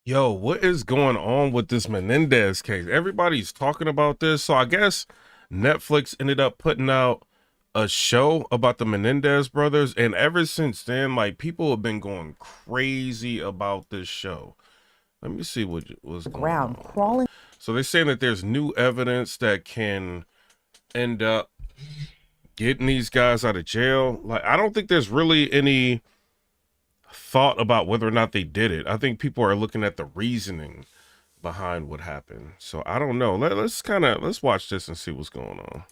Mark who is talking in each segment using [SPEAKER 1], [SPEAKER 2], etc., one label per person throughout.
[SPEAKER 1] Yo, what is going on with this Menendez case? Everybody's talking about this. So I guess Netflix ended up putting out a show about the Menendez brothers. And ever since then, like people have been going crazy about this show. Let me see what's going
[SPEAKER 2] Ground
[SPEAKER 1] on.
[SPEAKER 2] crawling.
[SPEAKER 1] So they're saying that there's new evidence that can end up getting these guys out of jail. Like, I don't think there's really any thought about whether or not they did it. I think people are looking at the reasoning behind what happened. So I don't know. Let's watch this and see what's going on.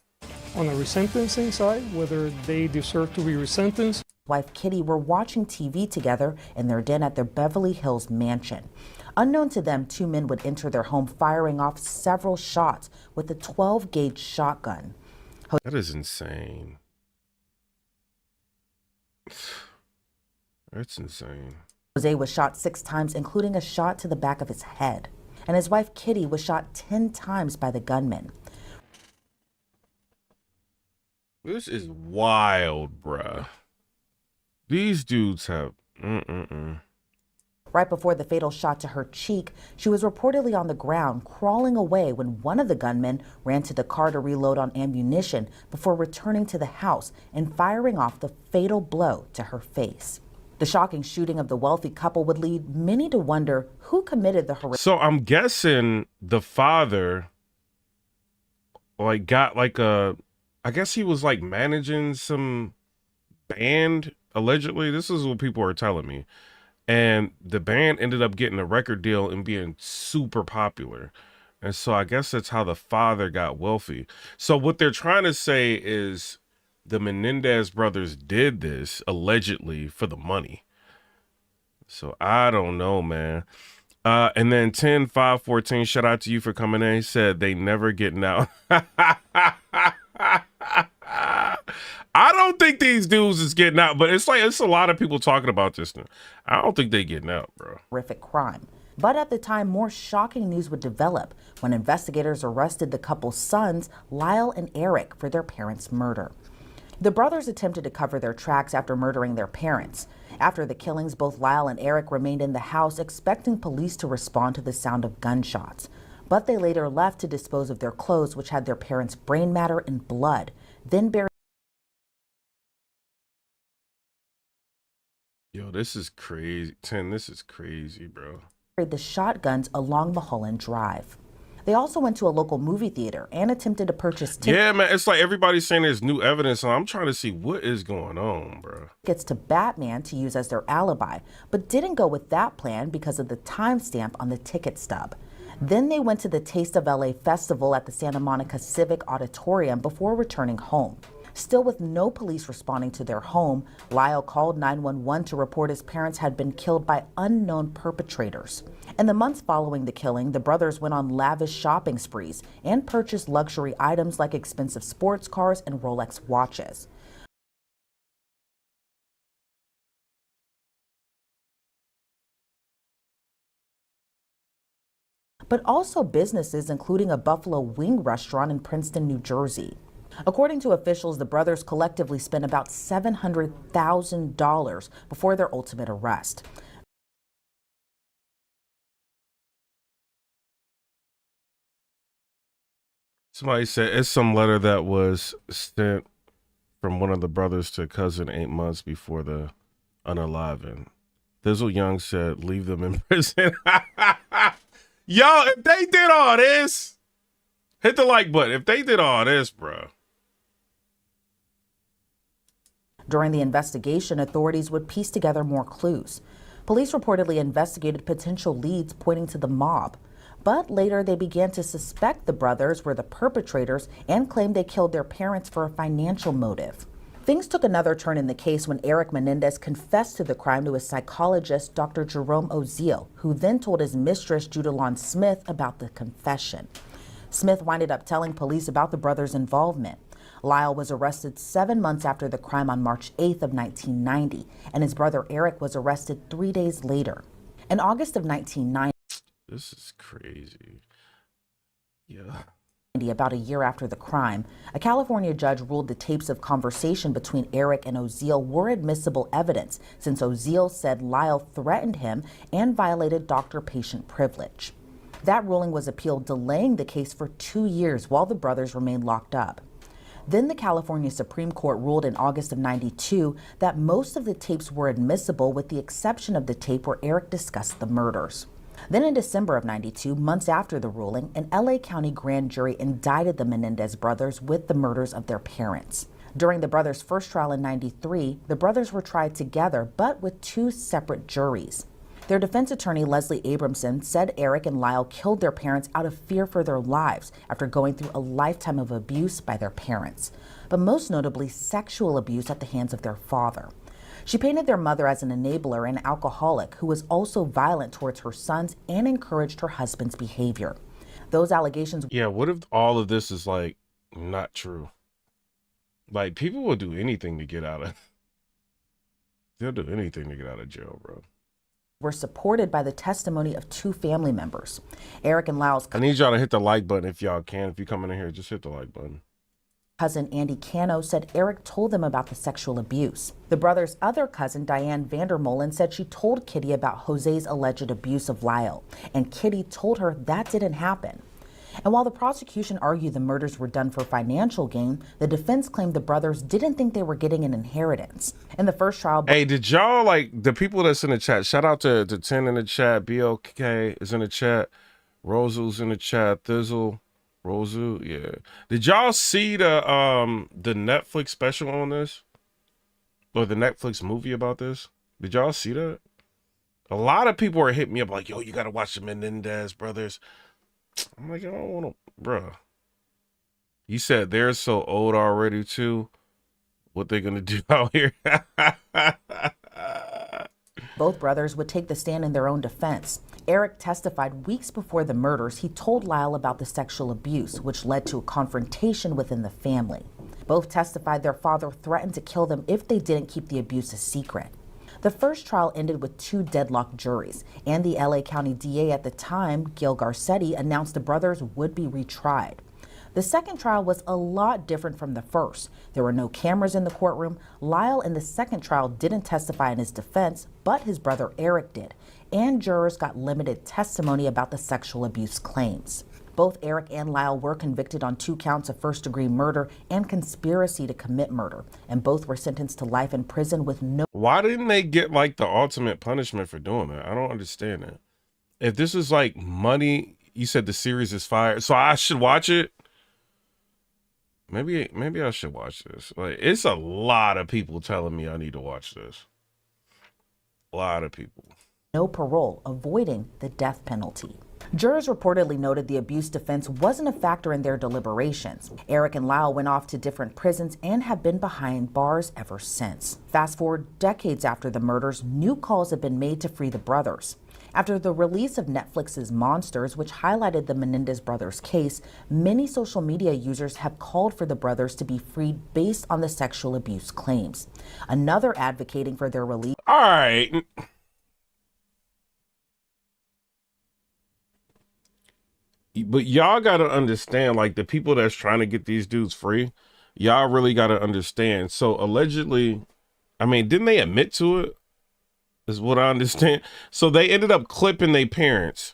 [SPEAKER 3] On the resentencing side, whether they deserve to be resentenced.
[SPEAKER 2] Wife Kitty were watching TV together in their den at their Beverly Hills mansion. Unknown to them, two men would enter their home firing off several shots with a 12-gauge shotgun.
[SPEAKER 1] That is insane. That's insane.
[SPEAKER 2] Jose was shot 6 times, including a shot to the back of his head. And his wife Kitty was shot 10 times by the gunman.
[SPEAKER 1] This is wild, bruh. These dudes have...
[SPEAKER 2] Right before the fatal shot to her cheek, she was reportedly on the ground, crawling away when one of the gunmen ran to the car to reload on ammunition before returning to the house and firing off the fatal blow to her face. The shocking shooting of the wealthy couple would lead many to wonder who committed the horrific.
[SPEAKER 1] So I'm guessing the father got I guess he was managing some band, allegedly. This is what people are telling me. And the band ended up getting a record deal and being super popular. And so I guess that's how the father got wealthy. So what they're trying to say is the Menendez brothers did this allegedly for the money. So I don't know, man. And then 10-5-14, shout out to you for coming in. He said they never getting out. I don't think these dudes is getting out, but it's a lot of people talking about this now. I don't think they getting out, bro.
[SPEAKER 2] Horrific crime. But at the time, more shocking news would develop when investigators arrested the couple's sons, Lyle and Eric, for their parents' murder. The brothers attempted to cover their tracks after murdering their parents. After the killings, both Lyle and Eric remained in the house, expecting police to respond to the sound of gunshots. But they later left to dispose of their clothes, which had their parents' brain matter and blood, then buried.
[SPEAKER 1] Yo, this is crazy. This is crazy, bro.
[SPEAKER 2] The shotguns along Mulholland Drive. They also went to a local movie theater and attempted to purchase tickets.
[SPEAKER 1] Yeah, man, it's like everybody's saying there's new evidence, and I'm trying to see what is going on, bro.
[SPEAKER 2] Tickets to Batman to use as their alibi, but didn't go with that plan because of the timestamp on the ticket stub. Then they went to the Taste of LA festival at the Santa Monica Civic Auditorium before returning home. Still with no police responding to their home, Lyle called 911 to report his parents had been killed by unknown perpetrators. In the months following the killing, the brothers went on lavish shopping sprees and purchased luxury items like expensive sports cars and Rolex watches. But also businesses, including a Buffalo Wing restaurant in Princeton, New Jersey. According to officials, the brothers collectively spent about $700,000 before their ultimate arrest.
[SPEAKER 1] Somebody said it's some letter that was sent from one of the brothers to cousin 8 months before the unaliving. Thizzle Young said, leave them in prison. Yo, if they did all this, hit the like button. If they did all this, bro.
[SPEAKER 2] During the investigation, authorities would piece together more clues. Police reportedly investigated potential leads pointing to the mob, but later they began to suspect the brothers were the perpetrators and claimed they killed their parents for a financial motive. Things took another turn in the case when Eric Menendez confessed to the crime to his psychologist, Dr. Jerome Oziel, who then told his mistress, Judalon Smith, about the confession. Smith winded up telling police about the brothers' involvement. Lyle was arrested 7 months after the crime on March 8th of 1990, and his brother Eric was arrested 3 days later. In August of 1990,
[SPEAKER 1] this is crazy. Yeah.
[SPEAKER 2] About a year after the crime, a California judge ruled the tapes of conversation between Eric and Oziel were admissible evidence since Oziel said Lyle threatened him and violated doctor-patient privilege. That ruling was appealed, delaying the case for 2 years while the brothers remained locked up. Then the California Supreme Court ruled in August of '92 that most of the tapes were admissible with the exception of the tape where Eric discussed the murders. Then in December of '92, months after the ruling, an LA County grand jury indicted the Menendez brothers with the murders of their parents. During the brothers' first trial in '93, the brothers were tried together but with 2 separate juries. Their defense attorney, Leslie Abramson, said Eric and Lyle killed their parents out of fear for their lives after going through a lifetime of abuse by their parents, but most notably sexual abuse at the hands of their father. She painted their mother as an enabler and alcoholic who was also violent towards her sons and encouraged her husband's behavior. Those allegations.
[SPEAKER 1] Yeah, what if all of this is like not true? Like, people will do anything to get out of. They'll do anything to get out of jail, bro.
[SPEAKER 2] Were supported by the testimony of 2 family members. Eric and Lyle's
[SPEAKER 1] I need y'all to hit the like button if y'all can. If you're coming in here, just hit the like button.
[SPEAKER 2] Cousin Andy Cano said Eric told them about the sexual abuse. The brothers' other cousin, Diane Vandermolen, said she told Kitty about Jose's alleged abuse of Lyle, and Kitty told her that didn't happen. And while the prosecution argued the murders were done for financial gain, the defense claimed the brothers didn't think they were getting an inheritance. In the first trial.
[SPEAKER 1] Hey, did y'all, like, the people that's in the chat, shout out to 10 in the chat, BLK is in the chat, Rosu's in the chat, Thizzle. Rosu, yeah. Did y'all see the Netflix special on this? Or the Netflix movie about this? Did y'all see that? A lot of people are hitting me up like, yo, you gotta watch the Menendez Brothers. I'm like, I don't wanna, bruh. You said they're so old already too. What they gonna do out here?
[SPEAKER 2] Both brothers would take the stand in their own defense. Eric testified weeks before the murders. He told Lyle about the sexual abuse, which led to a confrontation within the family. Both testified their father threatened to kill them if they didn't keep the abuse a secret. The first trial ended with 2 deadlocked juries, and the LA County DA at the time, Gil Garcetti, announced the brothers would be retried. The second trial was a lot different from the first. There were no cameras in the courtroom. Lyle in the second trial didn't testify in his defense, but his brother Eric did, and jurors got limited testimony about the sexual abuse claims. Both Eric and Lyle were convicted on 2 counts of first-degree murder and conspiracy to commit murder, and both were sentenced to life in prison with no.
[SPEAKER 1] Why didn't they get like the ultimate punishment for doing that? I don't understand that. If this is like money, you said the series is fire, so I should watch it. Maybe I should watch this. Like, it's a lot of people telling me I need to watch this. A lot of people.
[SPEAKER 2] No parole, avoiding the death penalty. Jurors reportedly noted the abuse defense wasn't a factor in their deliberations. Eric and Lyle went off to different prisons and have been behind bars ever since. Fast forward decades after the murders, new calls have been made to free the brothers. After the release of Netflix's Monsters, which highlighted the Menendez brothers' case, many social media users have called for the brothers to be freed based on the sexual abuse claims. Another advocating for their release.
[SPEAKER 1] All right. But y'all got to understand, like, the people that's trying to get these dudes free, y'all really got to understand. So allegedly, I mean, didn't they admit to it? Is what I understand. So they ended up clipping their parents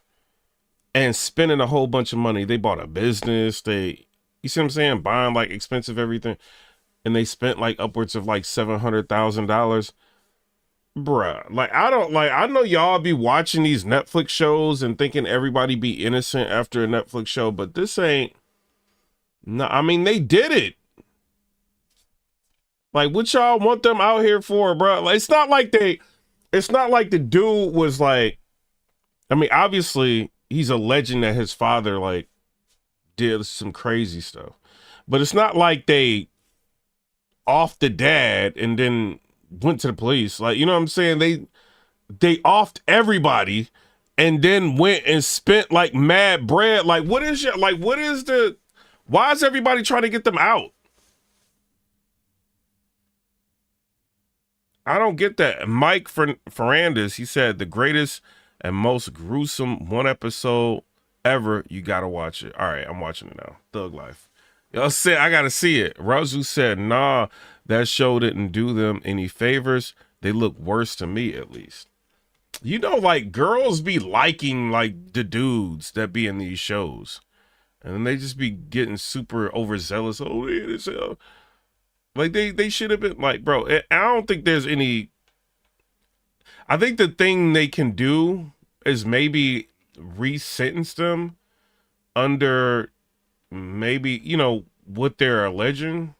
[SPEAKER 1] and spending a whole bunch of money. They bought a business. You see what I'm saying? Buying like expensive everything. And they spent like upwards of like $700,000. Bruh, like, I know y'all be watching these Netflix shows and thinking everybody be innocent after a Netflix show, but this ain't. No, I mean, they did it. Like, what y'all want them out here for, bro? Like, it's not like the dude was like, I mean, obviously he's alleging that his father like did some crazy stuff, but it's not like they offed the dad and then went to the police. Like, you know what I'm saying? They offed everybody and then went and spent like mad bread. Like, why is everybody trying to get them out? I don't get that. Mike Ferrandis, he said the greatest and most gruesome one episode ever, you gotta watch it. All right, I'm watching it now. Thug Life. Y'all said I gotta see it. Rozu said, nah, that show didn't do them any favors. They look worse to me, at least. You know, like, girls be liking, like, the dudes that be in these shows. And then they just be getting super overzealous. Oh, yeah, this, like, they should have been, like, bro, I don't think there's any... I think the thing they can do is maybe re-sentence them under maybe, you know, what they're alleging.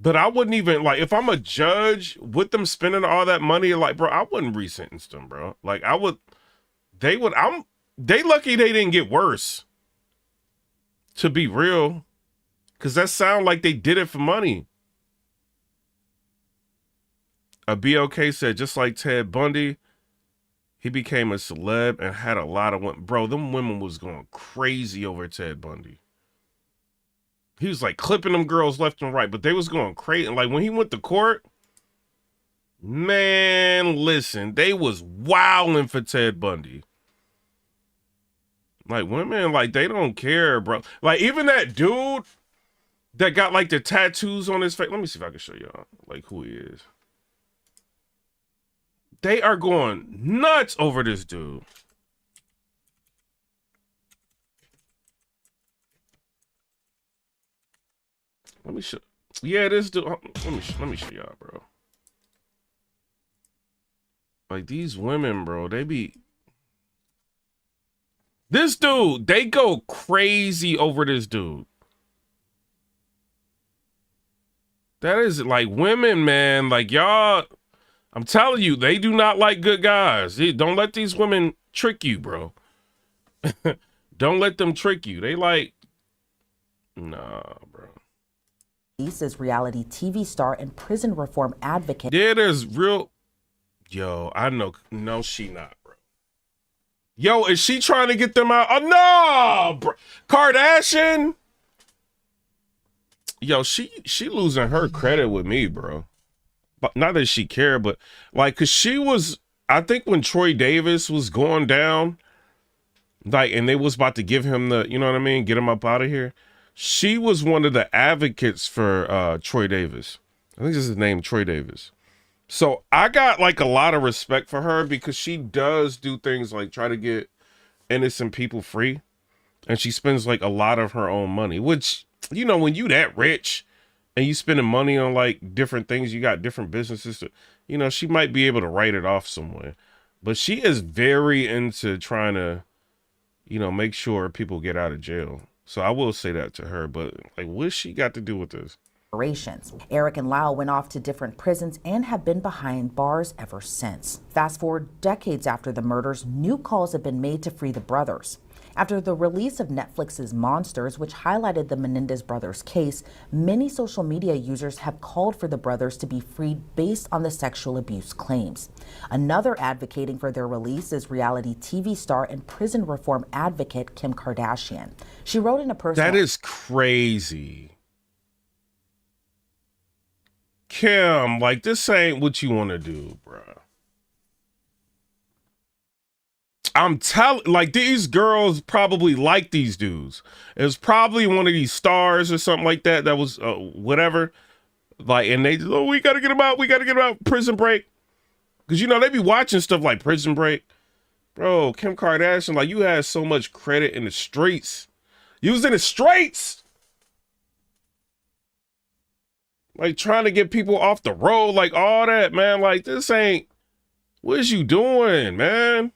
[SPEAKER 1] But I wouldn't even, like, if I'm a judge with them spending all that money, like, bro, I wouldn't re-sentence them, bro. Like, they lucky they didn't get worse, to be real. Because that sound like they did it for money. A BOK said, just like Ted Bundy, he became a celeb and had a lot of women. Bro, them women was going crazy over Ted Bundy. He was like clipping them girls left and right, but they was going crazy. Like when he went to court, man, listen, they was wilding for Ted Bundy. Like women, like they don't care, bro. Like even that dude that got like the tattoos on his face. Let me see if I can show y'all like who he is. They are going nuts over this dude. Let me show. Yeah, this dude. Let me show y'all, bro. Like these women, bro. They be. This dude. They go crazy over this dude. That is like women, man. Like y'all. I'm telling you, they do not like good guys. Don't let these women trick you, bro. Don't let them trick you. They like, nah, bro.
[SPEAKER 2] Is reality TV star and prison reform advocate.
[SPEAKER 1] Yeah, there's real. Yo, I know. No, she not, bro. Yo, is she trying to get them out? Oh, no, bro. Kardashian. Yo, she losing her credit with me, bro. But not that she cared, but like, cause she was, I think when Troy Davis was going down, like, and they was about to give him the, you know what I mean? Get him up out of here. She was one of the advocates for Troy Davis. I think this is his name, Troy Davis. So I got like a lot of respect for her because she does do things like try to get innocent people free. And she spends like a lot of her own money, which, you know, when you that rich, and you spending money on like different things, you got different businesses to, you know, she might be able to write it off somewhere. But she is very into trying to, you know, make sure people get out of jail. So I will say that to her, but like, what's she got to do with this?
[SPEAKER 2] Eric and Lau went off to different prisons and have been behind bars ever since. Fast forward decades after the murders, new calls have been made to free the brothers. After the release of Netflix's Monsters, which highlighted the Menendez Brothers case, many social media users have called for the brothers to be freed based on the sexual abuse claims. Another advocating for their release is reality TV star and prison reform advocate Kim Kardashian. She wrote in a personal...
[SPEAKER 1] That is crazy. Kim, like, this ain't what you want to do, bro. I'm telling, like, these girls probably like these dudes. It was probably one of these stars or something like that. That was whatever. Like, and they, oh, we got to get him out. We got to get him out. Prison Break. Because, you know, they be watching stuff like Prison Break. Bro, Kim Kardashian, like, you had so much credit in the streets. You was in the streets. Like, trying to get people off the road. Like, all that, man. Like, this ain't, what is you doing, man?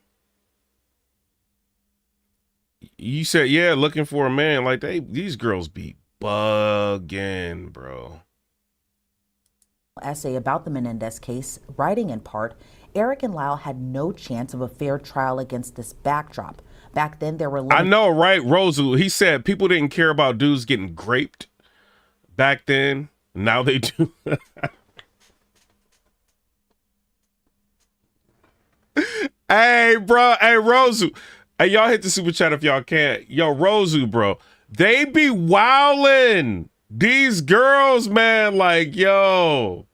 [SPEAKER 1] You said, yeah, looking for a man. Like, these girls be bugging, bro.
[SPEAKER 2] Essay about the Menendez case, writing in part, Eric and Lau had no chance of a fair trial against this backdrop. Back then, there were...
[SPEAKER 1] I know, right, Rosu? He said people didn't care about dudes getting graped back then. Now they do. Hey, bro. Hey, Rosu. Hey, y'all hit the super chat if y'all can. Yo, Rosu, bro. They be wildin'. These girls, man, like, yo.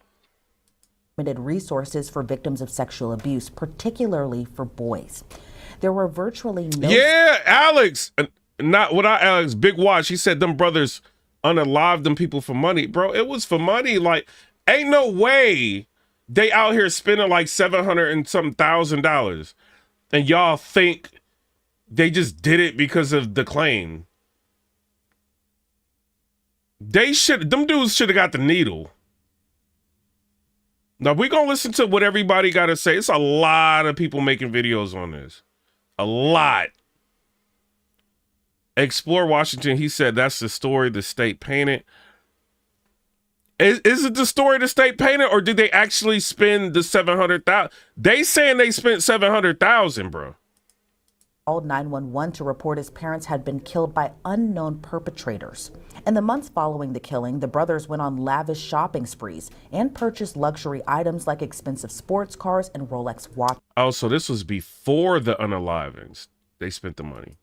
[SPEAKER 2] Limited resources for victims of sexual abuse, particularly for boys. There were virtually no...
[SPEAKER 1] Yeah, Alex. Without Alex, Big Watch. He said them brothers unalived them people for money. Bro, it was for money. Like, ain't no way they out here spending like $700 and some $1,000. And y'all think they just did it because of the claim. Them dudes should have got the needle. Now we gonna listen to what everybody gotta say. It's a lot of people making videos on this. A lot. Explore Washington, he said that's the story the state painted. Is it the story the state painted, or did they actually spend the $700,000? They saying they spent $700,000, bro.
[SPEAKER 2] Called 911 to report his parents had been killed by unknown perpetrators. In the months following the killing, the brothers went on lavish shopping sprees and purchased luxury items like expensive sports cars and Rolex watches.
[SPEAKER 1] Oh, so this was before the unalivings. They spent the money.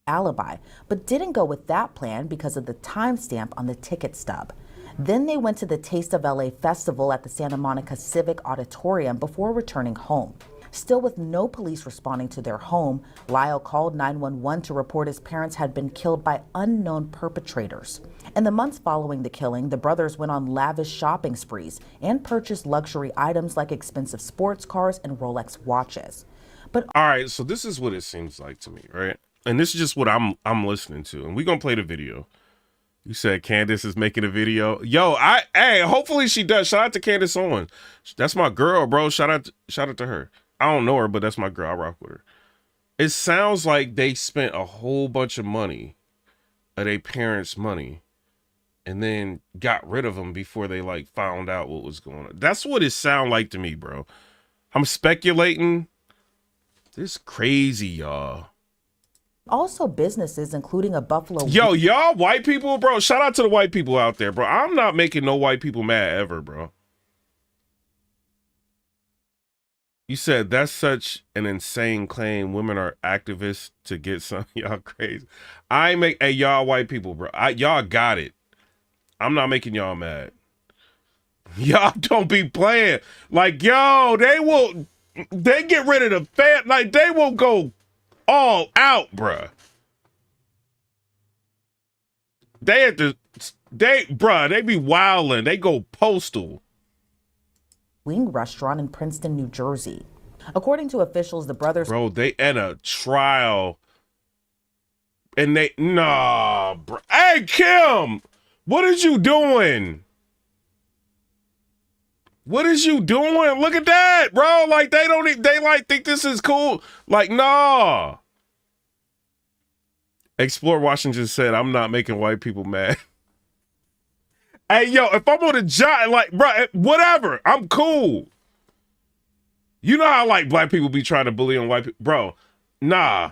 [SPEAKER 2] Alibi, but didn't go with that plan because of the timestamp on the ticket stub. Then they went to the Taste of LA festival at the Santa Monica Civic Auditorium before returning home. Still with no police responding to their home, Lyle called 911 to report his parents had been killed by unknown perpetrators. In the months following the killing, the brothers went on lavish shopping sprees and purchased luxury items like expensive sports cars and Rolex watches. But
[SPEAKER 1] all right, so this is what it seems like to me, right? And this is just what I'm listening to. And we're gonna play the video. You said Candace is making a video. Yo, hey, hopefully she does. Shout out to Candace Owens. That's my girl, bro. Shout out to her. I don't know her, but that's my girl. I rock with her. It sounds like they spent a whole bunch of money, of their parents' money, and then got rid of them before they like found out what was going on. That's what it sound like to me, bro. I'm speculating. This crazy, y'all.
[SPEAKER 2] also businesses, including a Buffalo...
[SPEAKER 1] Yo, y'all white people, bro. Shout out to the white people out there, bro. I'm not making no white people mad ever, bro. You said that's such an insane claim. Women are activists to get some. Y'all crazy. Hey, y'all white people, bro. Y'all got it. I'm not making y'all mad. Y'all don't be playing. Like, yo, they get rid of the fan. Like, they will go all out, bruh. They be wilding. They go postal.
[SPEAKER 2] Wing restaurant in Princeton, New Jersey. According to officials, the brothers...
[SPEAKER 1] Bro, they at a trial. And nah, bro. Hey, Kim, what is you doing? What is you doing? Look at that, bro. Like, they think this is cool. Like, nah. Explore Washington said, I'm not making white people mad. Hey, yo, if I'm on a job, like, bro, whatever, I'm cool. You know how, like, black people be trying to bully on white people? Bro, nah,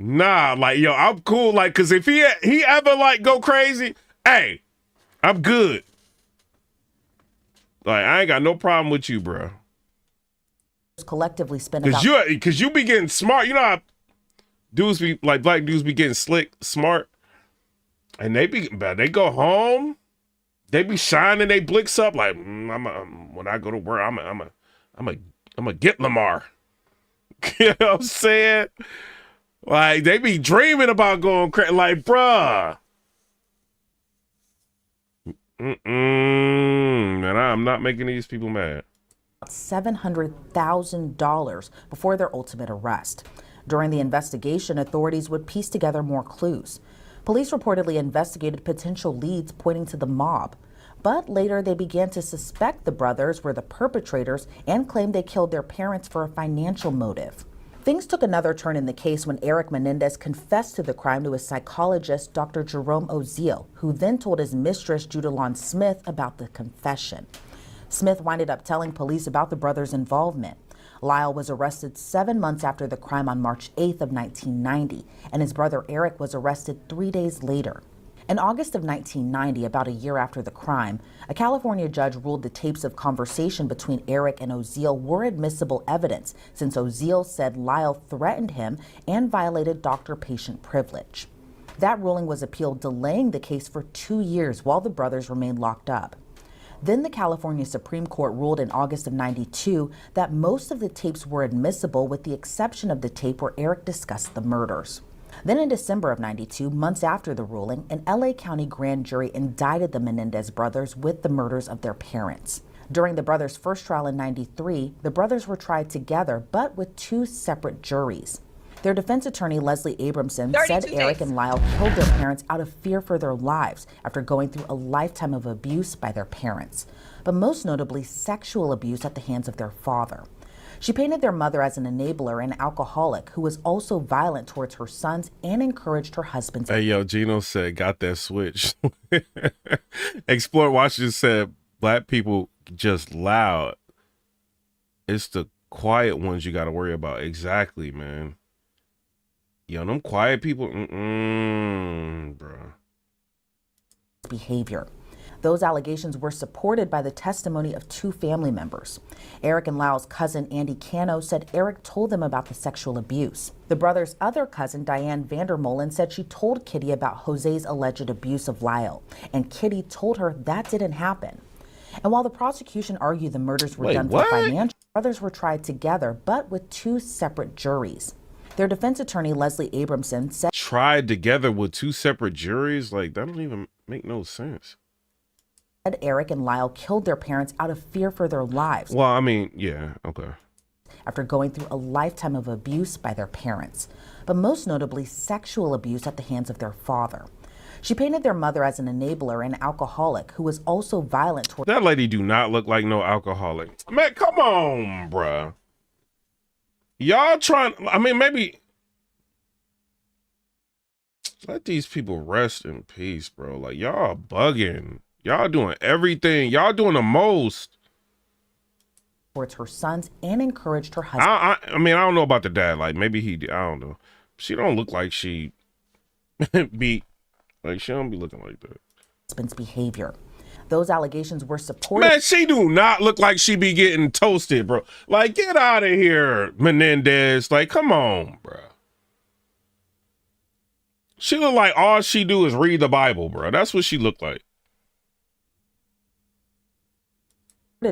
[SPEAKER 1] like, yo, I'm cool. Like, because if he ever, like, go crazy, hey, I'm good. Like, I ain't got no problem with you, bro.
[SPEAKER 2] Collectively spend
[SPEAKER 1] because you be getting smart. You know how dudes be, like, black dudes be getting slick, smart. And they go home, they be shining they blicks up like when I go to work, I'm a get Lamar. You know what I'm saying? Like, they be dreaming about going crazy. Like, bruh. And I'm not making these people mad.
[SPEAKER 2] $700,000 before their ultimate arrest. During the investigation, authorities would piece together more clues. Police reportedly investigated potential leads pointing to the mob, but later they began to suspect the brothers were the perpetrators and claimed they killed their parents for a financial motive. Things took another turn in the case when Eric Menendez confessed to the crime to his psychologist, Dr. Jerome Oziel, who then told his mistress, Judalon Smith, about the confession. Smith winded up telling police about the brothers' involvement. Lyle was arrested 7 months after the crime on March 8th of 1990, and his brother Eric was arrested 3 days later. In August of 1990, about a year after the crime, a California judge ruled the tapes of conversation between Eric and Oziel were admissible evidence, since Oziel said Lyle threatened him and violated doctor-patient privilege. That ruling was appealed, delaying the case for 2 years while the brothers remained locked up. Then the California Supreme Court ruled in August of '92 that most of the tapes were admissible with the exception of the tape where Eric discussed the murders. Then in December of '92, months after the ruling, an LA County grand jury indicted the Menendez brothers with the murders of their parents. During the brothers' first trial in '93, the brothers were tried together but with two separate juries. Their defense attorney, Leslie Abramson, said Eric and Lyle killed their parents out of fear for their lives after going through a lifetime of abuse by their parents, but most notably sexual abuse at the hands of their father. She painted their mother as an enabler and alcoholic who was also violent towards her sons and encouraged her husband's.
[SPEAKER 1] Hey, yo, Gino said, got that switch. Explore Washington said, black people just loud. It's the quiet ones you got to worry about. Exactly, man. Yo, them quiet people, bro.
[SPEAKER 2] Behavior. Those allegations were supported by the testimony of two family members. Eric and Lyle's cousin, Andy Cano, said Eric told them about the sexual abuse. The brothers' other cousin, Diane Vandermolen, said she told Kitty about Jose's alleged abuse of Lyle, and Kitty told her that didn't happen. And while the prosecution argued the murders were done for financial, the brothers were tried together, but with two separate juries. Their defense attorney, Leslie Abramson, said
[SPEAKER 1] tried together with two separate juries? Like, that don't even make no sense.
[SPEAKER 2] Eric and Lyle killed their parents out of fear for their lives.
[SPEAKER 1] Well, I mean, yeah, okay.
[SPEAKER 2] After going through a lifetime of abuse by their parents, but most notably sexual abuse at the hands of their father. She painted their mother as an enabler and alcoholic who was also violent toward.
[SPEAKER 1] That lady do not look like no alcoholic. Man, come on, bruh. Y'all trying, I mean, maybe let these people rest in peace, bro. Like, y'all bugging. Y'all doing everything. Y'all doing the most.
[SPEAKER 2] Towards her sons and encouraged her husband.
[SPEAKER 1] I mean, I don't know about the dad. Like, maybe he, I don't know. She don't look like she be, like, she don't be looking like that.
[SPEAKER 2] Husband's behavior. Those allegations were supported.
[SPEAKER 1] Man, she do not look like she be getting toasted, bro. Like, get out of here, Menendez. Like, come on, bro. She look like all she do is read the Bible, bro. That's what she look like.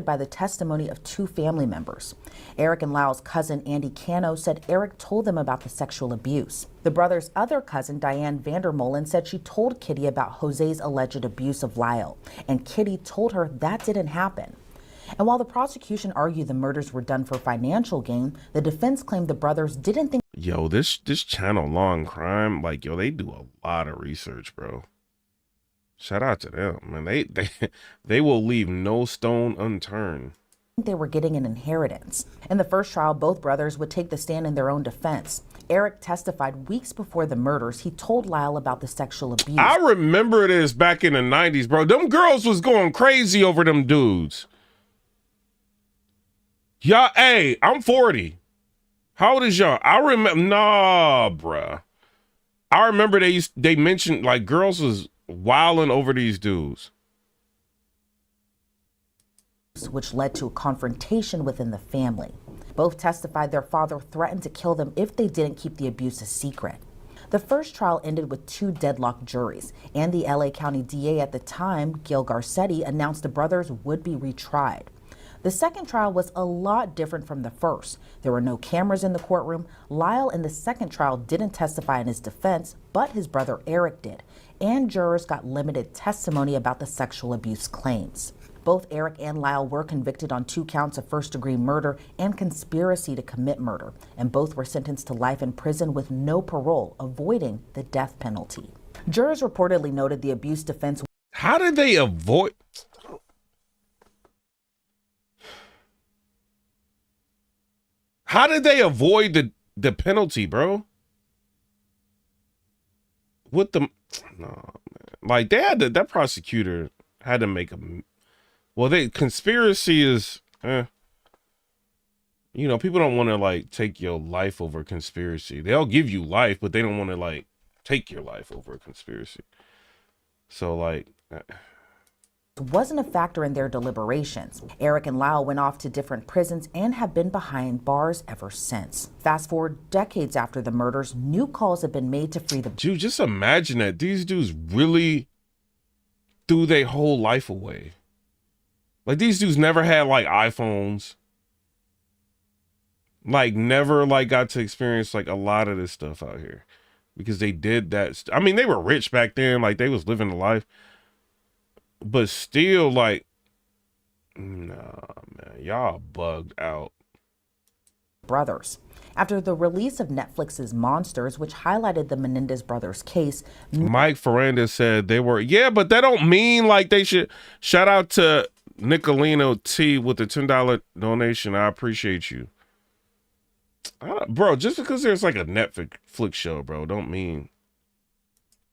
[SPEAKER 2] By the testimony of two family members. Eric and Lyle's cousin, Andy Cano, said Eric told them about the sexual abuse. The brothers' other cousin, Diane Vandermolen, said she told Kitty about Jose's alleged abuse of Lyle, and Kitty told her that didn't happen. And while the prosecution argued the murders were done for financial gain, the defense claimed the brothers didn't think.
[SPEAKER 1] Yo, this channel, Law and Crime, like, yo, they do a lot of research, bro. Shout out to them, man. They will leave no stone unturned.
[SPEAKER 2] They were getting an inheritance. In the first trial, both brothers would take the stand in their own defense. Eric testified weeks before the murders. He told Lyle about the sexual abuse.
[SPEAKER 1] I remember this back in the 90s, bro. Them girls was going crazy over them dudes. Y'all, hey, I'm 40. How old is y'all? I remember, nah, bruh. I remember they mentioned, like, girls was wilding over these dudes,
[SPEAKER 2] which led to a confrontation within the family. Both testified their father threatened to kill them if they didn't keep the abuse a secret. The first trial ended with two deadlocked juries, and the LA County DA at the time, Gil Garcetti, announced the brothers would be retried. The second trial was a lot different from the first. There were no cameras in the courtroom. Lyle in the second trial didn't testify in his defense, but his brother Eric did, and jurors got limited testimony about the sexual abuse claims. Both Eric and Lyle were convicted on 2 counts of first-degree murder and conspiracy to commit murder, and both were sentenced to life in prison with no parole, avoiding the death penalty. Jurors reportedly noted the abuse defense.
[SPEAKER 1] How did they avoid? How did they avoid the penalty, bro? With the, no, man. Like, they had to, that prosecutor had to make a, well, conspiracy is, you know, people don't want to, like, take your life over conspiracy. They'll give you life, but they don't want to, like, take your life over a conspiracy. So, like,
[SPEAKER 2] wasn't a factor in their deliberations. Eric and Lyle went off to different prisons and have been behind bars ever since. Fast forward decades after the murders, new calls have been made to free the.
[SPEAKER 1] Dude, just imagine that these dudes really threw their whole life away. Like these dudes never had like iPhones. Like never like got to experience like a lot of this stuff out here because they did that. I mean, they were rich back then. Like they was living the life, but still like, nah, man, y'all bugged out.
[SPEAKER 2] Brothers. After the release of Netflix's Monsters, which highlighted the Menendez brothers case,
[SPEAKER 1] Mike Ferrandis said they were, yeah, but that don't mean like they should. Shout out to Nicolino T with the $10 donation. I appreciate you. Bro, just because there's like a Netflix show, bro, don't mean.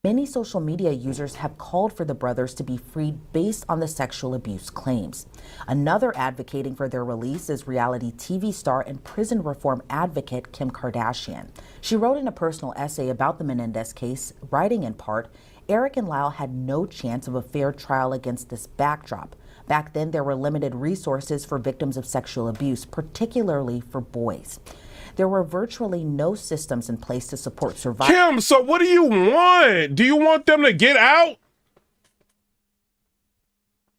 [SPEAKER 2] many social media users have called for the brothers to be freed based on the sexual abuse claims. Another advocating for their release is reality TV star and prison reform advocate Kim Kardashian. She wrote in a personal essay about the Menendez case, writing in part, Eric and Lyle had no chance of a fair trial against this backdrop. Back then, there were limited resources for victims of sexual abuse, particularly for boys. There were virtually no systems in place to support survivors.
[SPEAKER 1] Kim, so what do you want? Do you want them to get out?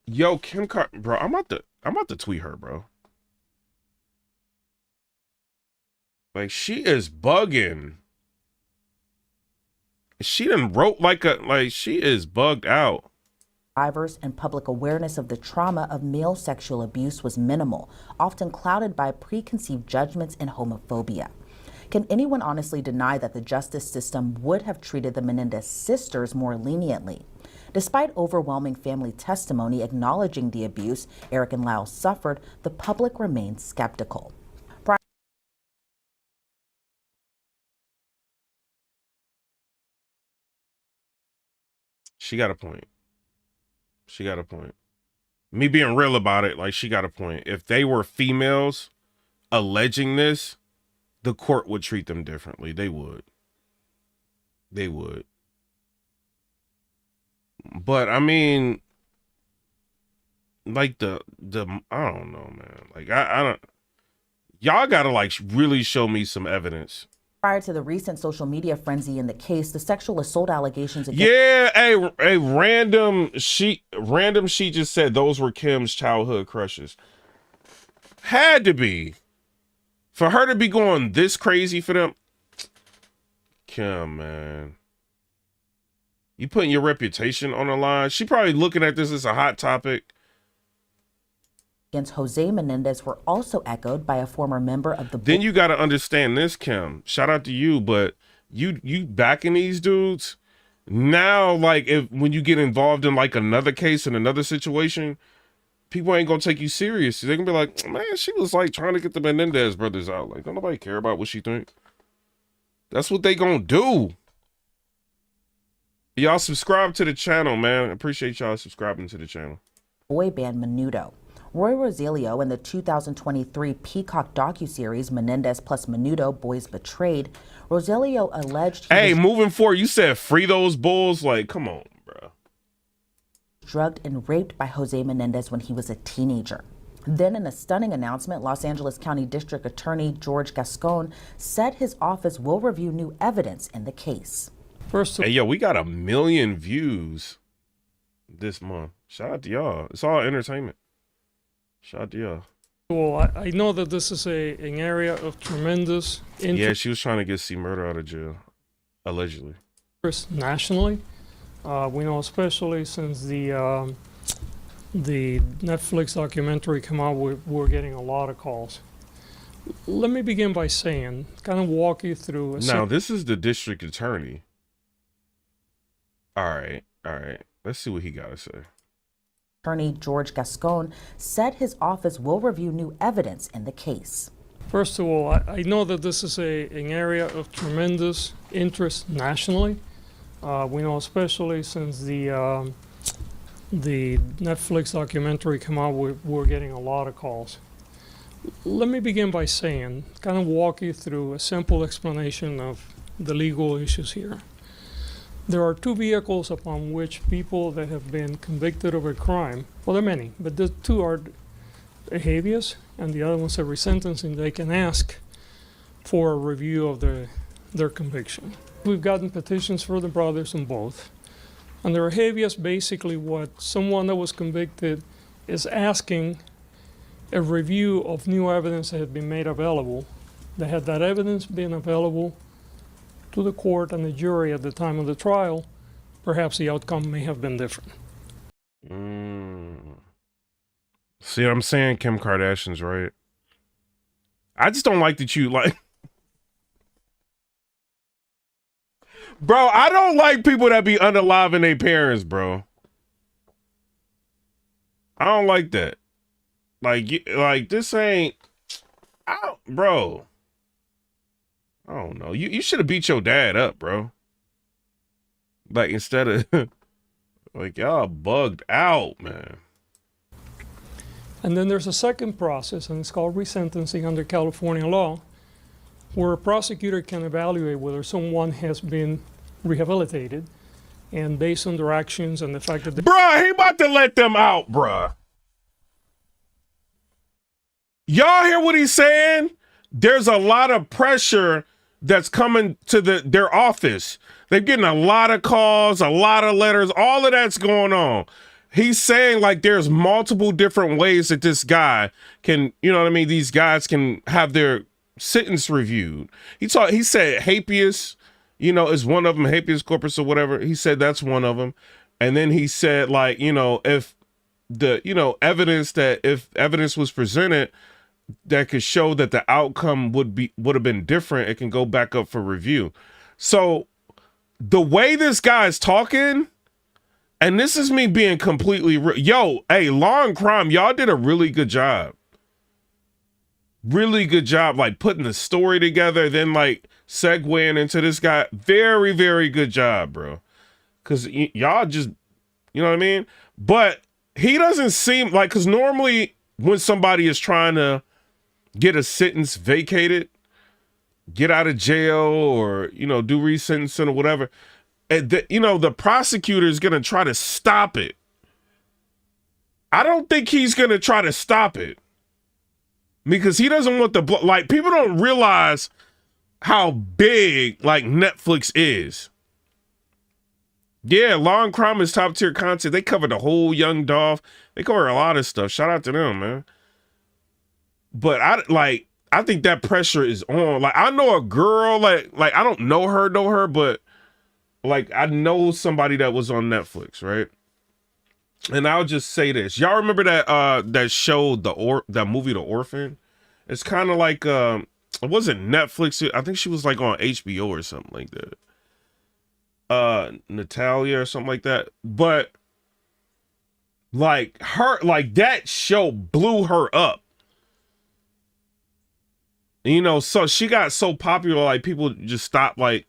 [SPEAKER 1] Yo, bro, I'm about to tweet her, bro. Like she is bugging. She done wrote like she is bugged out.
[SPEAKER 2] Survivors and public awareness of the trauma of male sexual abuse was minimal, often clouded by preconceived judgments and homophobia. Can anyone honestly deny that the justice system would have treated the Menendez sisters more leniently? Despite overwhelming family testimony acknowledging the abuse Eric and Lyle suffered, the public remained skeptical.
[SPEAKER 1] She got a point. She got a point. Me being real about it, like she got a point. If they were females alleging this, the court would treat them differently. They would. They would. But I mean, like the I don't know, man. Like I don't. Y'all gotta like really show me some evidence.
[SPEAKER 2] Prior to the recent social media frenzy in the case, the sexual assault allegations against—
[SPEAKER 1] Yeah, a random sheet just said those were Kim's childhood crushes. Had to be. For her to be going this crazy for them. Kim, man. You putting your reputation on the line. She probably looking at this as a hot topic.
[SPEAKER 2] Against Jose Menendez were also echoed by a former member of the—
[SPEAKER 1] Then you got to understand this, Kim. Shout out to you, but you backing these dudes now. Like when you get involved in like another case in another situation, people ain't gonna take you serious. They're gonna be like, man, she was like trying to get the Menendez brothers out. Like, don't nobody care about what she think. That's what they gonna do. Y'all subscribe to the channel, man. Appreciate y'all subscribing to the channel.
[SPEAKER 2] Boy band Menudo. Roy Rosilio in the 2023 Peacock docuseries Menendez plus Menudo, Boys Betrayed, Rosilio alleged
[SPEAKER 1] hey, moving forward, you said free those bulls? Like, come on, bro.
[SPEAKER 2] Drugged and raped by Jose Menendez when he was a teenager. Then in a stunning announcement, Los Angeles County District Attorney George Gascon said his office will review new evidence in the case.
[SPEAKER 1] Hey, yo, we got 1 million views this month. Shout out to y'all. It's all entertainment. Shout out to y'all.
[SPEAKER 3] Well, I know that this is an area of tremendous interest.
[SPEAKER 1] Yeah, she was trying to get C Murder out of jail, allegedly.
[SPEAKER 3] Nationally. We know especially since the Netflix documentary came out, we're getting a lot of calls. Let me begin by saying, kind of walk you through.
[SPEAKER 1] Now, this is the district attorney. All right. Let's see what he got to say.
[SPEAKER 2] Attorney George Gascon said his office will review new evidence in the case.
[SPEAKER 3] First of all, I know that this is an area of tremendous interest nationally. We know especially since the Netflix documentary came out, we're getting a lot of calls. Let me begin by saying, kind of walk you through a simple explanation of the legal issues here. There are two vehicles upon which people that have been convicted of a crime, well, there are many, but the two are a habeas and the other one's a resentencing. They can ask for a review of their conviction. We've gotten petitions for the brothers on both. Under a habeas, basically what someone that was convicted is asking a review of new evidence that had been made available, that had that evidence been available to the court and the jury at the time of the trial, perhaps the outcome may have been different.
[SPEAKER 1] See what I'm saying? Kim Kardashian's right. I just don't like that you like. Bro, I don't like people that be unaliving their parents, bro. I don't like that. Like this ain't. Bro. I don't know. You should have beat your dad up, bro. Like instead of like y'all bugged out, man.
[SPEAKER 3] And then there's a second process, and it's called resentencing under California law, where a prosecutor can evaluate whether someone has been rehabilitated, and based on their actions and the fact that
[SPEAKER 1] Bruh, he about to let them out, bruh. Y'all hear what he's saying? There's a lot of pressure that's coming to their office. They're getting a lot of calls, a lot of letters, all of that's going on. He's saying like there's multiple different ways that this guy can, you know what I mean? These guys can have their sentence reviewed. He said habeas, you know, is one of them, habeas corpus or whatever. He said that's one of them. And then he said like, you know, if evidence was presented that could show that the outcome would have been different, it can go back up for review. So the way this guy's talking, and this is me being completely yo, hey, Law and Crime, y'all did a really good job. Really good job, like putting the story together, then like segueing into this guy. Very, very good job, bro. Cause y'all just, you know what I mean? But he doesn't seem like, cause normally when somebody is trying to get a sentence vacated, get out of jail, or, you know, do resentencing or whatever, the prosecutor is going to try to stop it. I don't think he's going to try to stop it because he doesn't want like, people don't realize how big like Netflix is. Yeah, Law and Crime is top tier content. They cover the whole Young Dolph. They cover a lot of stuff. Shout out to them, man. But I think that pressure is on. Like, I know a girl, like I don't know her, but like I know somebody that was on Netflix, right? And I'll just say this. Y'all remember that show, that movie The Orphan? It's kind of like it wasn't Netflix. I think she was like on HBO or something like that. Natalia or something like that. But like that show blew her up. You know, so she got so popular, like people just stopped like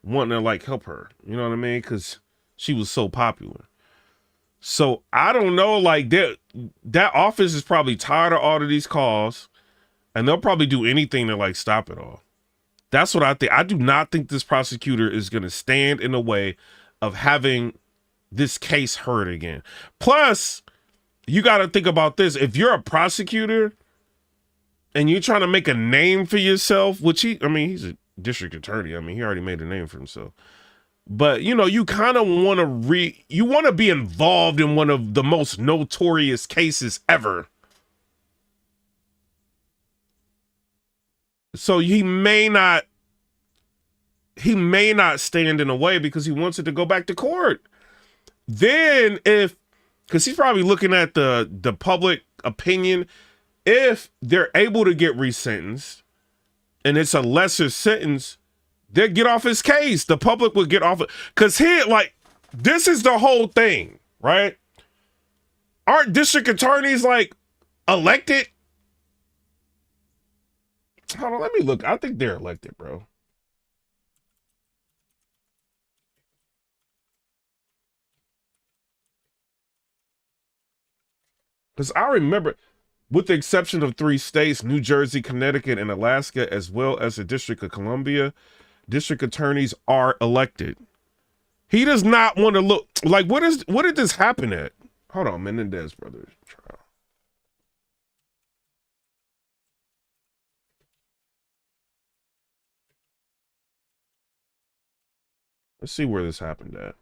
[SPEAKER 1] wanting to like help her. You know what I mean? Because she was so popular. So I don't know, like that office is probably tired of all of these calls, and they'll probably do anything to like stop it all. That's what I think. I do not think this prosecutor is going to stand in the way of having this case heard again. Plus, you got to think about this. If you're a prosecutor and you're trying to make a name for yourself, which he's a district attorney. I mean, he already made a name for himself. But, you know, you kind of want to be involved in one of the most notorious cases ever. So he may not stand in the way because he wants it to go back to court. Then because he's probably looking at the public opinion, if they're able to get resentenced and it's a lesser sentence, they'll get off his case. The public will get off it. Because this is the whole thing, right? Aren't district attorneys like elected? Hold on, let me look. I think they're elected, bro. Because I remember, with the exception of 3 states, New Jersey, Connecticut, and Alaska, as well as the District of Columbia, district attorneys are elected. He does not want to look like what did this happen at? Hold on, Menendez Brothers trial. Let's see where this happened at.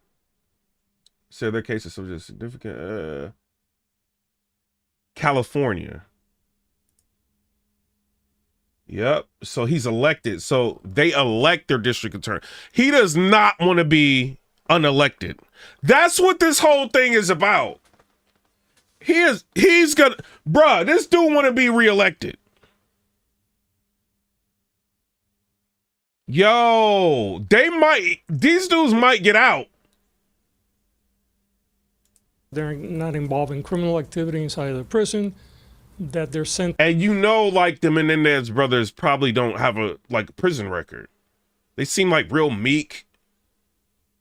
[SPEAKER 1] Say their case is subject to significant California. Yep. So he's elected. So they elect their district attorney. He does not want to be unelected. That's what this whole thing is about. He's gonna, bruh, this dude want to be reelected. Yo, these dudes might get out.
[SPEAKER 3] They're not involved in criminal activity inside of the prison, that they're sent.
[SPEAKER 1] And you know, like the Menendez brothers probably don't have a prison record. They seem like real meek.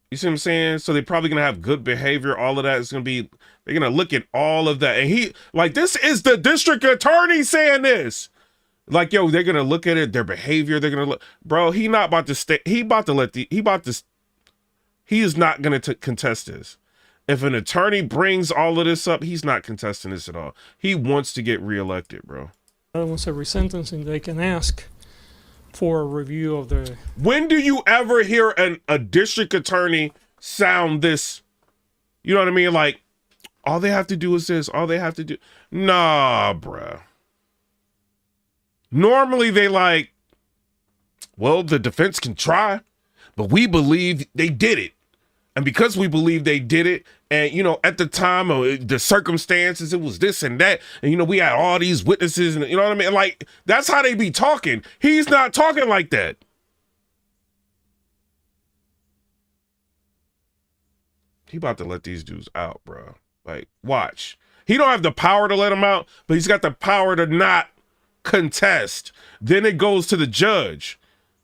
[SPEAKER 1] You see what I'm saying? So they're probably gonna have good behavior. All of that is gonna be, they're gonna look at all of that. And this is the district attorney saying this. Like, yo, they're gonna look at it, their behavior, they're gonna look, bro, he not about to stay, he is not gonna contest this. If an attorney brings all of this up, he's not contesting this at all. He wants to get reelected, bro.
[SPEAKER 3] Once a resentencing, they can ask for a review of the.
[SPEAKER 1] When do you ever hear a district attorney sound this? You know what I mean? Like, all they have to do is this. All they have to do. Nah, bruh. Normally they like, well, the defense can try, but we believe they did it. And because we believe they did it, and, you know, at the time of the circumstances, it was this and that. And, you know, we had all these witnesses, and you know what I mean? Like, that's how they be talking. He's not talking like that. He about to let these dudes out, bro. Like, watch. He don't have the power to let them out, but he's got the power to not contest. Then it goes to the judge.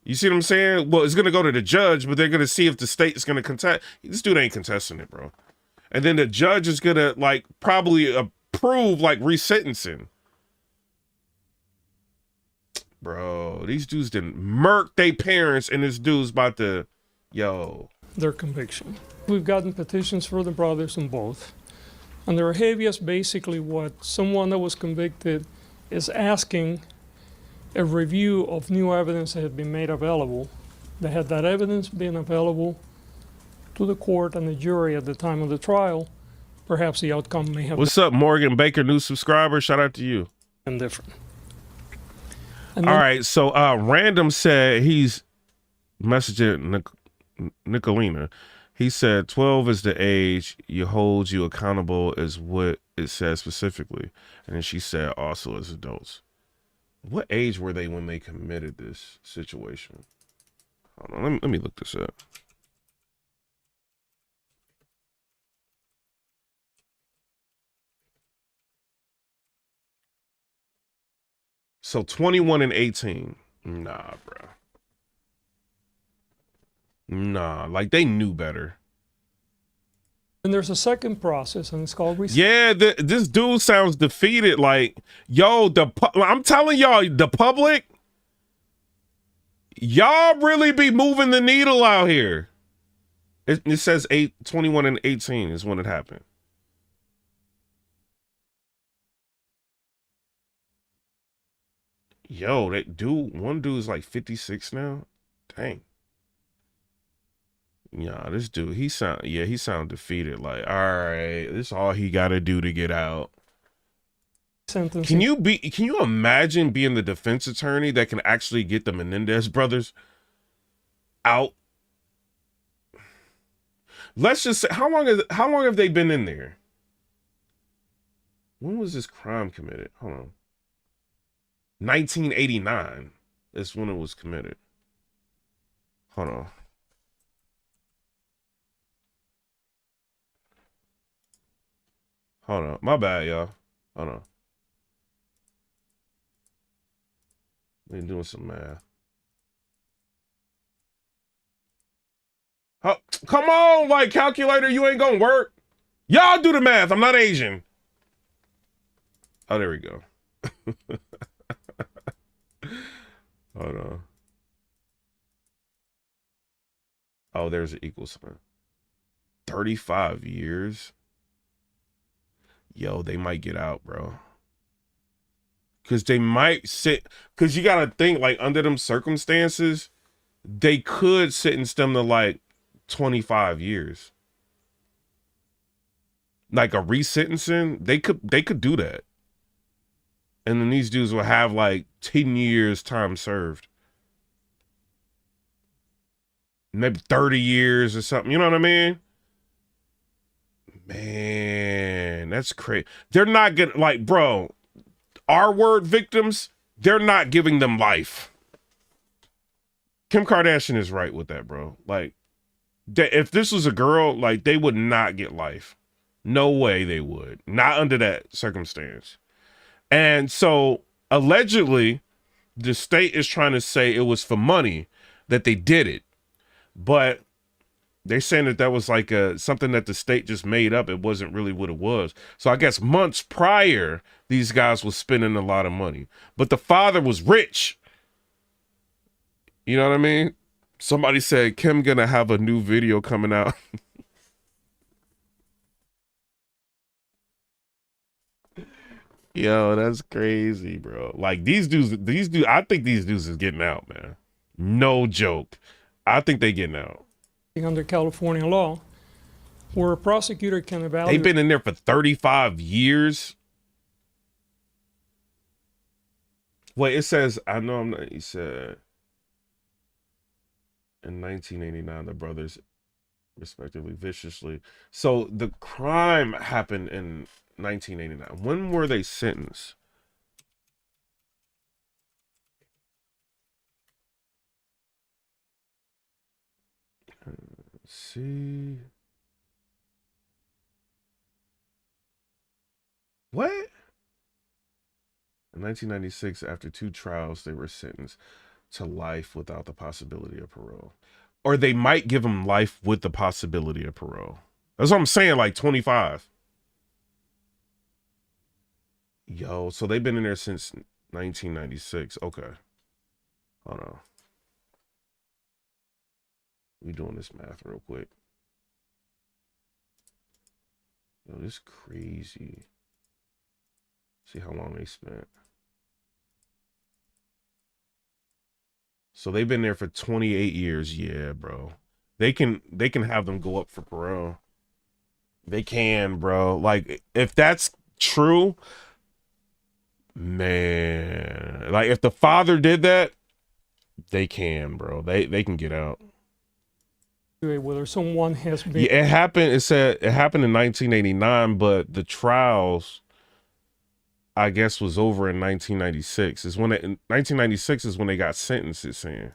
[SPEAKER 1] You see what I'm saying? Well, it's going to go to the judge, but they're going to see if the state is going to contest. This dude ain't contesting it, bro. And then the judge is going to, like, probably approve, like, resentencing. Bro, these dudes didn't murk their parents, and this dude's about to, yo.
[SPEAKER 3] Their conviction. We've gotten petitions for the brothers in both. Under habeas, basically what someone that was convicted is asking a review of new evidence that had been made available. That had that evidence been available to the court and the jury at the time of the trial, perhaps the outcome may have
[SPEAKER 1] What's up, Morgan Baker, new subscriber? Shout out to you.
[SPEAKER 3] been different.
[SPEAKER 1] All right, so Random said he's messaging Nicolina. He said 12 is the age you hold you accountable is what it says specifically. And then she said also as adults. What age were they when they committed this situation? Hold on, let me look this up. So 21 and 18. Nah, bro. Nah, like they knew better.
[SPEAKER 3] And there's a second process, and it's called
[SPEAKER 1] Yeah, this dude sounds defeated. Like, yo, I'm telling y'all, the public, y'all really be moving the needle out here. It says 21 and 18 is when it happened. Yo, one dude is like 56 now. Dang. Yeah, this dude, he sound defeated. Like, all right, this is all he got to do to get out.
[SPEAKER 3] sentencing.
[SPEAKER 1] Can you imagine being the defense attorney that can actually get the Menendez brothers out? Let's just say, how long have they been in there? When was this crime committed? Hold on. 1989 is when it was committed. Hold on. Hold on. My bad, y'all. Hold on. We're doing some math. Oh, come on, like, calculator, you ain't gonna work. Y'all do the math. I'm not Asian. Oh, there we go. Hold on. Oh, there's an equal sign. 35 years. Yo, they might get out, bro. Because they might sit. Because you got to think, like, under them circumstances, they could sentence them to, like, 25 years. Like a resentencing, they could do that. and then these dudes will have like 10 years time served, maybe 30 years or something. You know what I mean? Man, that's crazy. They're not gonna, like, bro, R word victims, they're not giving them life. Kim Kardashian is right with that, bro. Like, if this was a girl, like, they would not get life. No way they would. Not under that circumstance. And so, allegedly, the state is trying to say it was for money that they did it. But they're saying that was like something that the state just made up. It wasn't really what it was. So I guess months prior, these guys were spending a lot of money. But the father was rich. You know what I mean? Somebody said Kim gonna have a new video coming out. Yo, that's crazy, bro. Like these dudes, I think these dudes is getting out, man. No joke. I think they getting out.
[SPEAKER 3] Under California law, where a prosecutor can evaluate.
[SPEAKER 1] They've been in there for 35 years. Wait, it says, I know I'm not, he said, in 1989, the brothers respectively viciously. So the crime happened in 1989. When were they sentenced? Let's see. What? In 1996, after 2 trials, they were sentenced to life without the possibility of parole. Or they might give them life with the possibility of parole. That's what I'm saying, like 25. Yo, so they've been in there since 1996. Okay. Hold on. We doing this math real quick. Yo, this crazy. See how long they spent. So they've been there for 28 years. Yeah, bro. They can have them go up for parole. They can, bro. Like, if that's true, man. Like, if the father did that, they can, bro. They can get out.
[SPEAKER 3] Whether someone has been.
[SPEAKER 1] Yeah, it happened. It said it happened in 1989, but the trials, I guess, was over in 1996. Is when 1996 is when they got sentenced. It's saying.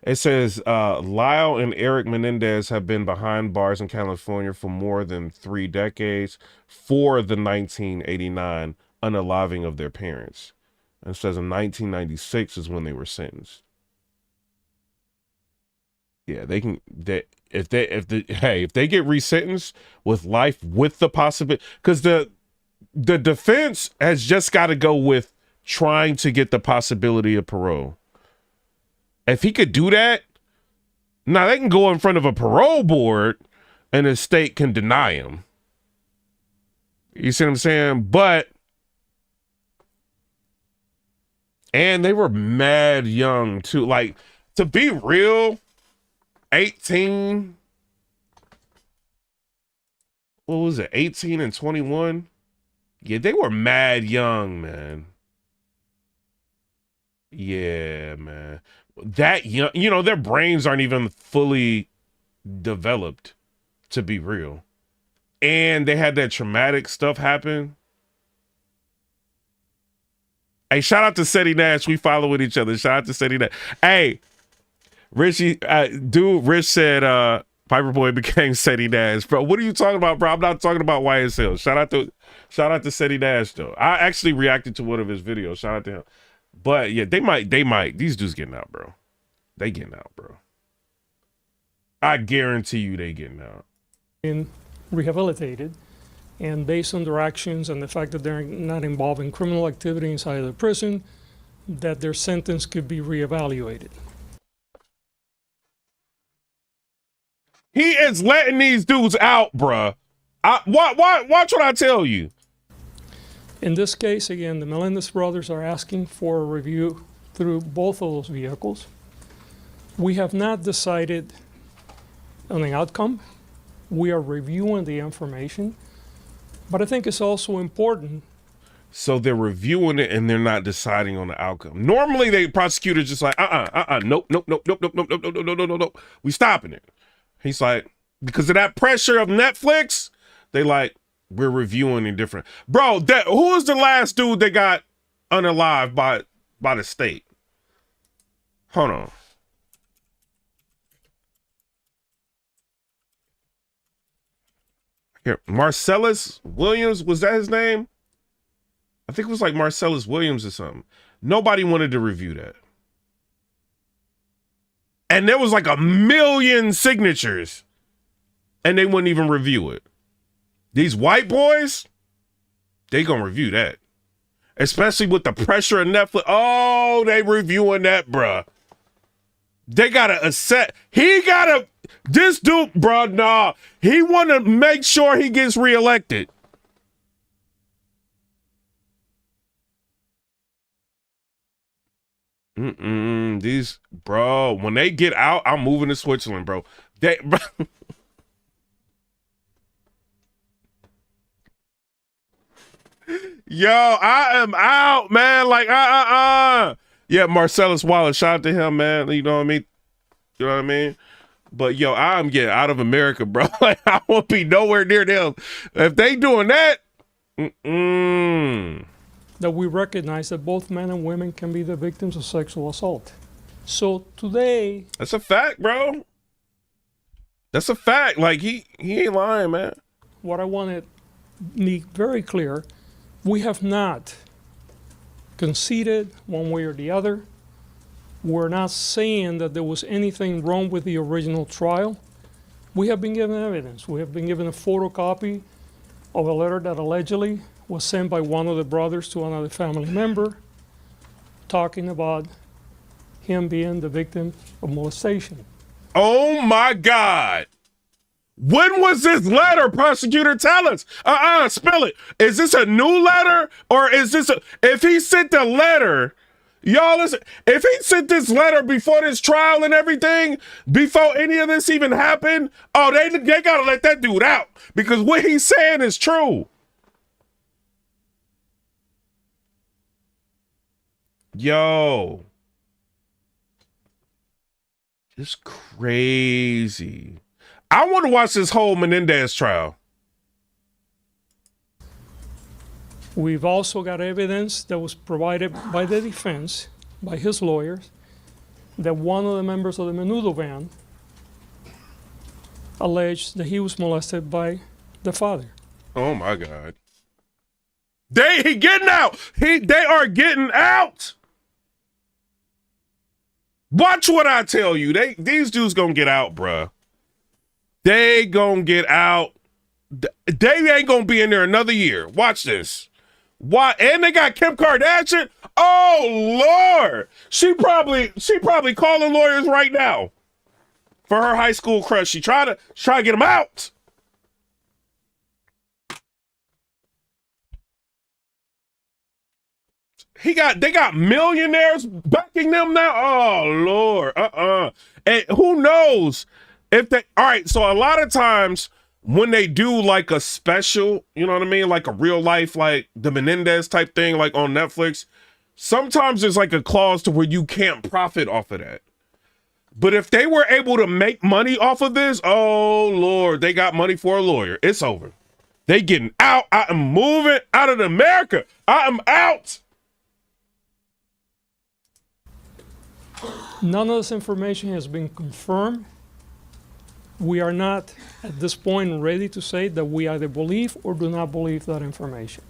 [SPEAKER 1] It says Lyle and Eric Menendez have been behind bars in California for more than 3 decades for the 1989 unaliving of their parents. And it says in 1996 is when they were sentenced. Yeah, they can. If they get resentenced with life with the possibility, because the defense has just got to go with trying to get the possibility of parole. If he could do that, now they can go in front of a parole board, and the state can deny him. You see what I'm saying? But. And they were mad young too. Like, to be real, 18. What was it? 18 and 21. Yeah, they were mad young, man. Yeah, man. That young, their brains aren't even fully developed, to be real. And they had that traumatic stuff happen. Hey, shout out to Seti Nash. We follow with each other. Shout out to Seti Nash. Hey, Richie, Rich said Piper Boy became Seti Nash. Bro, what are you talking about, bro? I'm not talking about YSL. Shout out to Seti Nash, though. I actually reacted to one of his videos. Shout out to him. But yeah, they might. These dudes getting out, bro. They getting out, bro. I guarantee you they getting out.
[SPEAKER 3] Been rehabilitated. And based on their actions and the fact that they're not involved in criminal activity inside of the prison, that their sentence could be reevaluated.
[SPEAKER 1] He is letting these dudes out, bruh. Watch what I tell you.
[SPEAKER 3] In this case, again, the Menendez brothers are asking for a review through both of those vehicles. We have not decided on the outcome. We are reviewing the information. But I think it's also important.
[SPEAKER 1] So they're reviewing it and they're not deciding on the outcome. Normally, the prosecutor's just like, nope, nope, nope, nope, nope, nope, nope, nope, nope, nope, nope. We stopping it. He's like, because of that pressure of Netflix, they like, we're reviewing it different. Bro, who was the last dude that got unalived by the state? Hold on. Here, Marcellus Williams, was that his name? I think it was like Marcellus Williams or something. Nobody wanted to review that. And there was like 1 million signatures and they wouldn't even review it. These white boys, they gonna review that. Especially with the pressure of Netflix. Oh, they reviewing that, bruh. They gotta accept. This dude, bruh, nah. He wanna make sure he gets reelected. These, bro, when they get out, I'm moving to Switzerland, bro. Bro. Yo, I am out, man. Like, Yeah, Marcellus Wallace, shout out to him, man. You know what I mean? You know what I mean? But yo, I'm getting out of America, bro. Like, I won't be nowhere near them. If they doing that,
[SPEAKER 3] That we recognize that both men and women can be the victims of sexual assault. So today,
[SPEAKER 1] that's a fact, bro. That's a fact. Like, he ain't lying, man.
[SPEAKER 3] what I want to make very clear, we have not conceded one way or the other. We're not saying that there was anything wrong with the original trial. We have been given evidence. We have been given a photocopy of a letter that allegedly was sent by one of the brothers to another family member talking about him being the victim of molestation.
[SPEAKER 1] Oh my God. When was this letter, prosecutor? Tell us. Spill it. Is this a new letter or is this if he sent the letter, y'all listen, if he sent this letter before this trial and everything, before any of this even happened, oh, they gotta let that dude out because what he's saying is true. Yo. It's crazy. I want to watch this whole Menendez trial.
[SPEAKER 3] We've also got evidence that was provided by the defense, by his lawyers, that one of the members of the Menudo band alleged that he was molested by the father.
[SPEAKER 1] Oh my God. He getting out. They are getting out. Watch what I tell you. These dudes gonna get out, bruh. They gonna get out. They ain't gonna be in there another year. Watch this. Why? And they got Kim Kardashian. Oh Lord, she probably calling lawyers right now for her high school crush. She try to get him out. They got millionaires backing them now. Oh Lord, And who knows if they? All right, so a lot of times when they do like a special, you know what I mean, like a real life, like the Menendez type thing, like on Netflix, sometimes there's like a clause to where you can't profit off of that. But if they were able to make money off of this, oh Lord, they got money for a lawyer. It's over. They getting out. I am moving out of America. I am out.
[SPEAKER 3] None of this information has been confirmed. We are not, at this point, ready to say that we either believe or do not believe that information.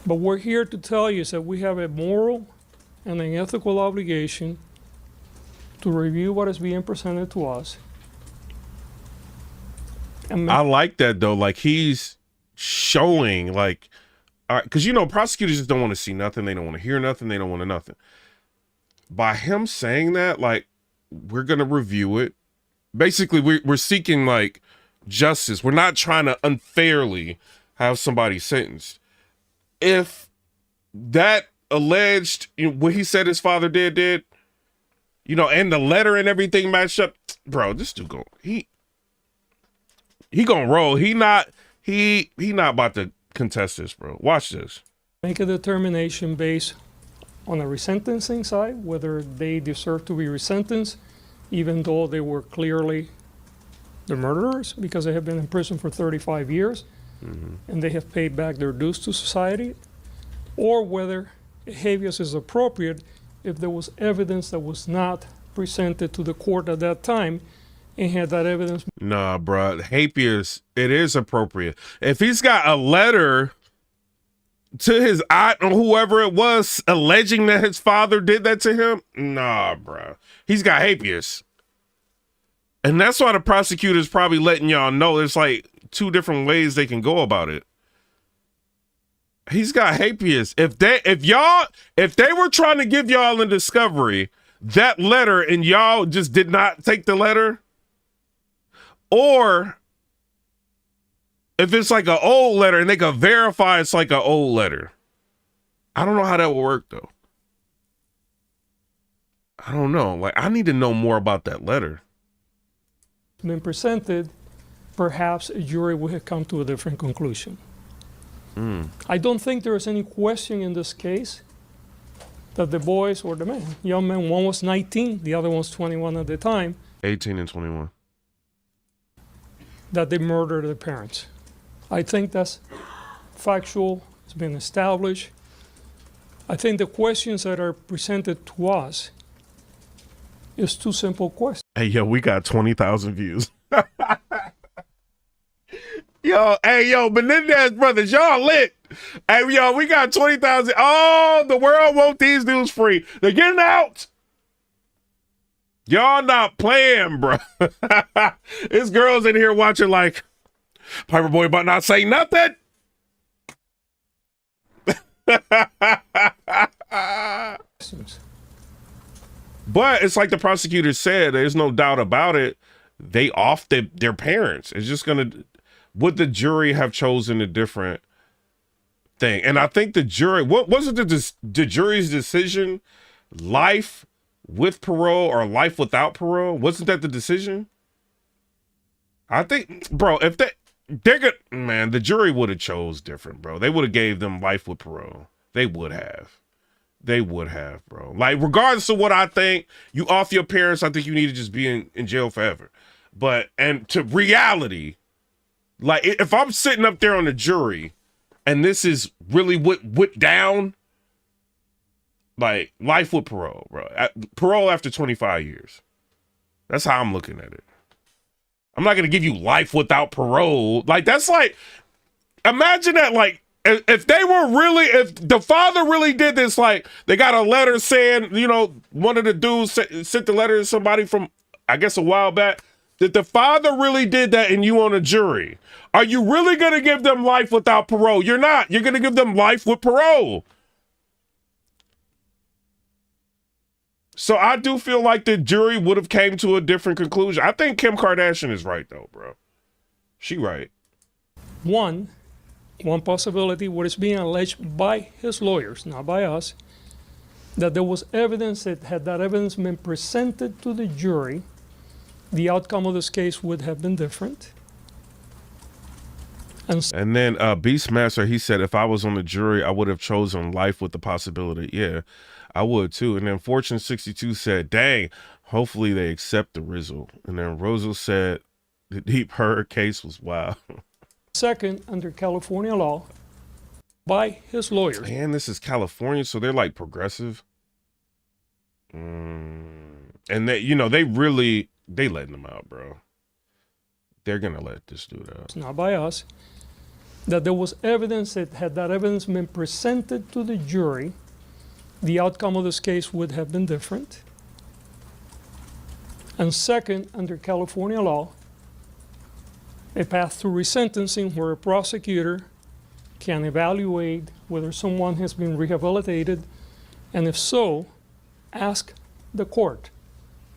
[SPEAKER 3] But we're here to tell you that we have a moral and an ethical obligation to review what is being presented to us. And
[SPEAKER 1] I like that though. Like he's showing like, because you know, prosecutors just don't want to see nothing. They don't want to hear nothing. They don't want to nothing. By him saying that, like, we're going to review it. Basically, we're seeking like justice. We're not trying to unfairly have somebody sentenced. If that alleged, you know, what he said his father did, you know, and the letter and everything matched up, bro, this dude he gonna roll. He He not about to contest this, bro. Watch this.
[SPEAKER 3] Make a determination based on a resentencing side, whether they deserve to be resentenced, even though they were clearly the murderers, because they have been in prison for 35 years and they have paid back their dues to society, or whether habeas is appropriate if there was evidence that was not presented to the court at that time and had that evidence.
[SPEAKER 1] Nah, bro. Habeas, it is appropriate. If he's got a letter to his aunt or whoever it was alleging that his father did that to him, nah, bro. He's got habeas. And that's why the prosecutor's probably letting y'all know there's like 2 different ways they can go about it. He's got habeas. If they were trying to give y'all in discovery that letter and y'all just did not take the letter, or if it's like an old letter and they can verify it's like an old letter, I don't know how that would work though. I don't know. Like, I need to know more about that letter.
[SPEAKER 3] Been presented, perhaps a jury would have come to a different conclusion. I don't think there is any question in this case that the boys or the men, young men, one was 19, the other one was 21 at the time,
[SPEAKER 1] 18 and 21.
[SPEAKER 3] that they murdered their parents. I think that's factual, it's been established. I think the questions that are presented to us is 2 simple questions.
[SPEAKER 1] Hey, yo, we got 20,000 views. Yo, Menendez Brothers, y'all lit. Hey, yo, we got 20,000. Oh, the world want these dudes free. They're getting out. Y'all not playing, bro. This girl's in here watching like, Piper Boy about not say nothing. But it's like the prosecutor said, there's no doubt about it. They off their parents. It's just gonna. Would the jury have chosen a different thing? And I think the jury. What was it? The jury's decision? Life with parole or life without parole? Wasn't that the decision? I think, bro. If they're good, man, the jury would have chose different, bro. They would have gave them life with parole. They would have. They would have, bro. Like, regardless of what I think, you off your parents, I think you need to just be in jail forever. But, and to reality, like, if I'm sitting up there on the jury and this is really whipped down, like, life with parole, bro. Parole after 25 years. That's how I'm looking at it. I'm not going to give you life without parole. Like, that's like, imagine that, like, if they were really, if the father really did this, like, they got a letter saying, you know, one of the dudes sent the letter to somebody from, I guess, a while back, that the father really did that and you on a jury. Are you really going to give them life without parole? You're not. You're going to give them life with parole. So I do feel like the jury would have came to a different conclusion. I think Kim Kardashian is right, though, bro. She right.
[SPEAKER 3] One possibility, what is being alleged by his lawyers, not by us, that there was evidence that had that evidence been presented to the jury, the outcome of this case would have been different.
[SPEAKER 1] And then Beastmaster, he said, if I was on the jury, I would have chosen life with the possibility. Yeah, I would too. And then Fortune 62 said, dang, hopefully they accept the Rizzle. And then Rosal said, the deep her case was wild.
[SPEAKER 3] Second, under California law, by his lawyers.
[SPEAKER 1] Man, this is California, so they're like progressive. And they, you know, they letting them out, bro. They're gonna let this dude out.
[SPEAKER 3] It's not by us. That there was evidence that had that evidence been presented to the jury, the outcome of this case would have been different. And second, under California law, a path to resentencing where a prosecutor can evaluate whether someone has been rehabilitated, and if so, ask the court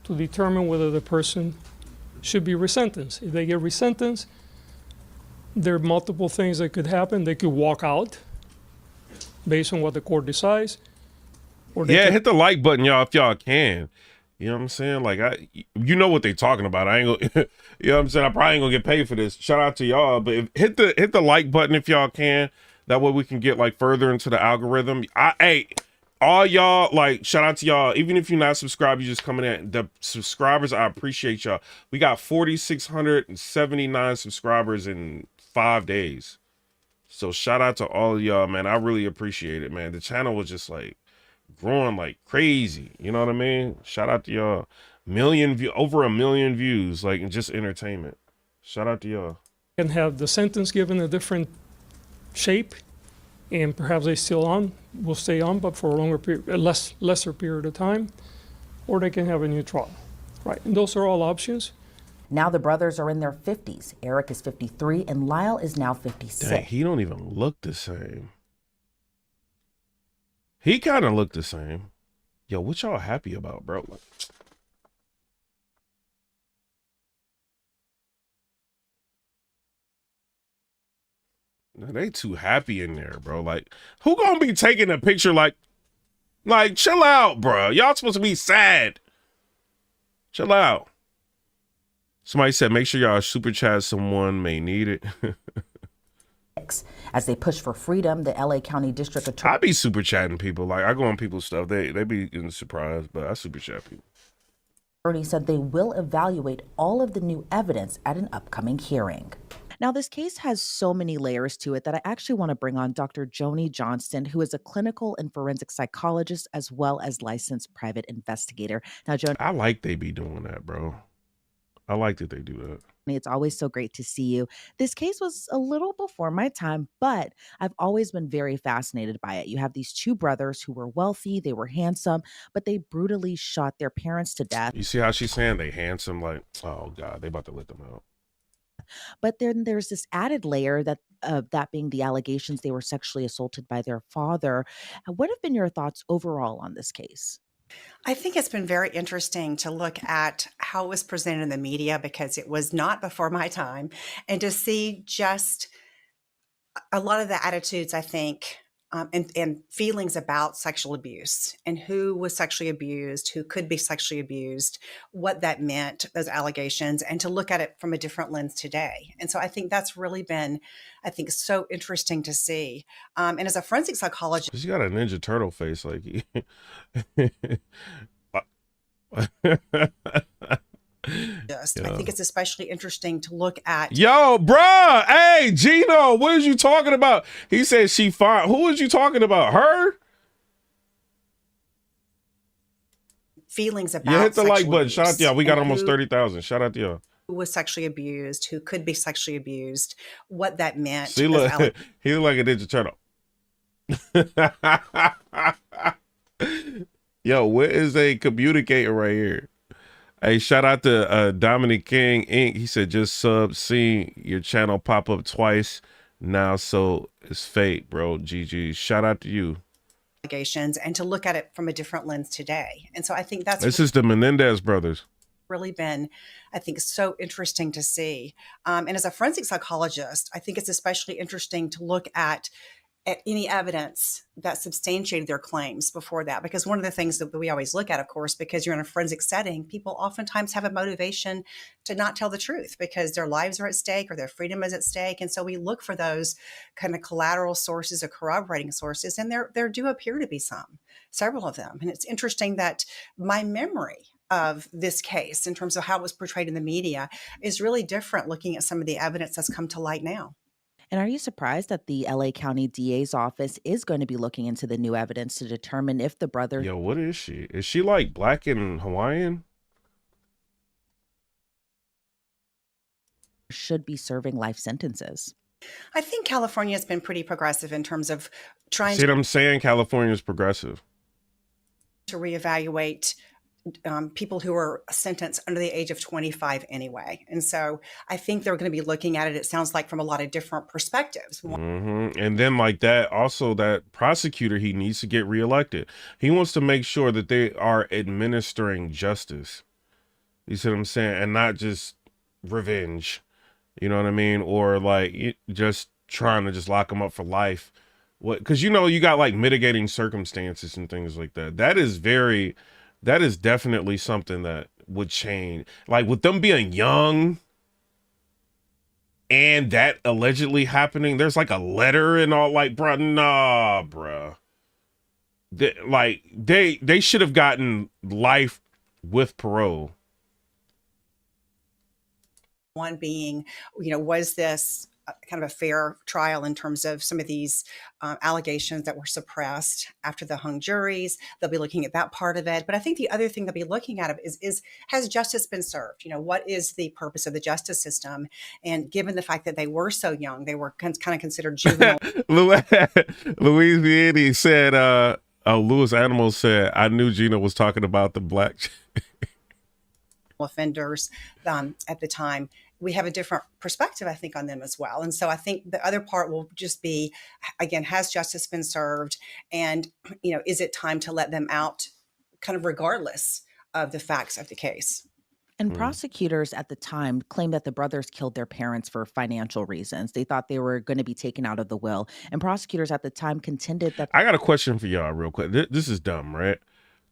[SPEAKER 3] to determine whether the person should be resentenced. If they get resentenced, there are multiple things that could happen. They could walk out based on what the court decides. Or
[SPEAKER 1] yeah, hit the like button, y'all, if y'all can. You know what I'm saying? Like you know what they talking about. I ain't gonna, you know what I'm saying? I probably ain't gonna get paid for this. Shout out to y'all, but hit the like button if y'all can. That way we can get like further into the algorithm. Hey, all y'all, like, shout out to y'all. Even if you're not subscribed, you just coming in. The subscribers, I appreciate y'all. We got 4,679 subscribers in 5 days. So shout out to all of y'all, man. I really appreciate it, man. The channel was just like growing like crazy. You know what I mean? Shout out to y'all. Over 1 million views, like in just entertainment. Shout out to y'all.
[SPEAKER 3] Can have the sentence given a different shape, and perhaps they will stay on, but for a longer period, lesser period of time, or they can have a new trial, right? And those are all options.
[SPEAKER 2] Now the brothers are in their 50s. Eric is 53 and Lyle is now 56.
[SPEAKER 1] Dang, he don't even look the same. He kind of looked the same. Yo, what y'all happy about, bro? Like, they too happy in there, bro. Like, who gonna be taking a picture like chill out, bro. Y'all supposed to be sad. Chill out. Somebody said, make sure y'all super chat, someone may need it.
[SPEAKER 2] As they push for freedom, the LA County District Attorney.
[SPEAKER 1] I be super chatting people. Like, I go on people's stuff. They be getting surprised, but I super chat people.
[SPEAKER 2] Attorney said they will evaluate all of the new evidence at an upcoming hearing. Now, this case has so many layers to it that I actually want to bring on Dr. Joni Johnston, who is a clinical and forensic psychologist as well as licensed private investigator. Now, Joni,
[SPEAKER 1] I like they be doing that, bro. I like that they do that.
[SPEAKER 2] it's always so great to see you. This case was a little before my time, but I've always been very fascinated by it. You have these two brothers who were wealthy, they were handsome, but they brutally shot their parents to death.
[SPEAKER 1] You see how she's saying they handsome? Like, oh God, they about to let them out.
[SPEAKER 2] But then there's this added layer that that being the allegations they were sexually assaulted by their father. What have been your thoughts overall on this case?
[SPEAKER 4] I think it's been very interesting to look at how it was presented in the media because it was not before my time, and to see just a lot of the attitudes, I think, and feelings about sexual abuse and who was sexually abused, who could be sexually abused, what that meant, those allegations, and to look at it from a different lens today. And so I think that's really been, I think, so interesting to see. And as a forensic psychologist,
[SPEAKER 1] She got a Ninja Turtle face, like.
[SPEAKER 4] I think it's especially interesting to look at.
[SPEAKER 1] Yo, bruh, hey, Gino, what is you talking about? He said she fine. Who is you talking about? Her?
[SPEAKER 4] Feelings about.
[SPEAKER 1] Yeah, hit the like
[SPEAKER 4] sexual
[SPEAKER 1] button. Shout out to y'all. We got
[SPEAKER 4] and
[SPEAKER 1] almost
[SPEAKER 4] who
[SPEAKER 1] 30,000. Shout out to y'all.
[SPEAKER 4] was sexually abused, who could be sexually abused, what that meant.
[SPEAKER 1] See, look, he look like a Ninja Turtle. Yo, where is a communicator right here? Hey, shout out to Dominic King Inc. He said, just seeing your channel pop up twice now, so it's fate, bro. GG. Shout out to you.
[SPEAKER 4] Allegations, and to look at it from a different lens today. And so I think that's
[SPEAKER 1] This is the Menendez brothers.
[SPEAKER 4] Really been, I think, so interesting to see. And as a forensic psychologist, I think it's especially interesting to look at any evidence that substantiated their claims before that. Because one of the things that we always look at, of course, because you're in a forensic setting, people oftentimes have a motivation to not tell the truth because their lives are at stake or their freedom is at stake. And so we look for those kind of collateral sources or corroborating sources, and there do appear to be several of them. And it's interesting that my memory of this case in terms of how it was portrayed in the media is really different looking at some of the evidence that's come to light now.
[SPEAKER 2] And are you surprised that the LA County DA's office is going to be looking into the new evidence to determine if the brothers...
[SPEAKER 1] Yo, what is she? Is she like black and Hawaiian?
[SPEAKER 2] ...should be serving life sentences?
[SPEAKER 4] I think California has been pretty progressive in terms of trying
[SPEAKER 1] See what I'm saying? California is progressive.
[SPEAKER 4] to reevaluate people who are sentenced under the age of 25 anyway. And so I think they're going to be looking at it, it sounds like, from a lot of different perspectives.
[SPEAKER 1] And then like that, also that prosecutor, he needs to get reelected. He wants to make sure that they are administering justice. You see what I'm saying? And not just revenge. You know what I mean? Or like just trying to just lock them up for life. What? Because, you know, you got like mitigating circumstances and things like that. That is very That is definitely something that would change. Like with them being young and that allegedly happening, there's like a letter and all. Like, bro, nah, bro. They should have gotten life with parole.
[SPEAKER 4] One being, was this kind of a fair trial in terms of some of these allegations that were suppressed after the hung juries? They'll be looking at that part of it. But I think the other thing they'll be looking at is has justice been served? What is the purpose of the justice system? And given the fact that they were so young, they were kind of considered juvenile.
[SPEAKER 1] Louise Vianney said, Louis Animal said, I knew Gina was talking about the black
[SPEAKER 4] offenders at the time. We have a different perspective, I think, on them as well. And so I think the other part will just be, again, has justice been served? And, is it time to let them out kind of regardless of the facts of the case?
[SPEAKER 2] And prosecutors at the time claimed that the brothers killed their parents for financial reasons. They thought they were going to be taken out of the will. And prosecutors at the time contended that.
[SPEAKER 1] I got a question for y'all real quick. This is dumb, right?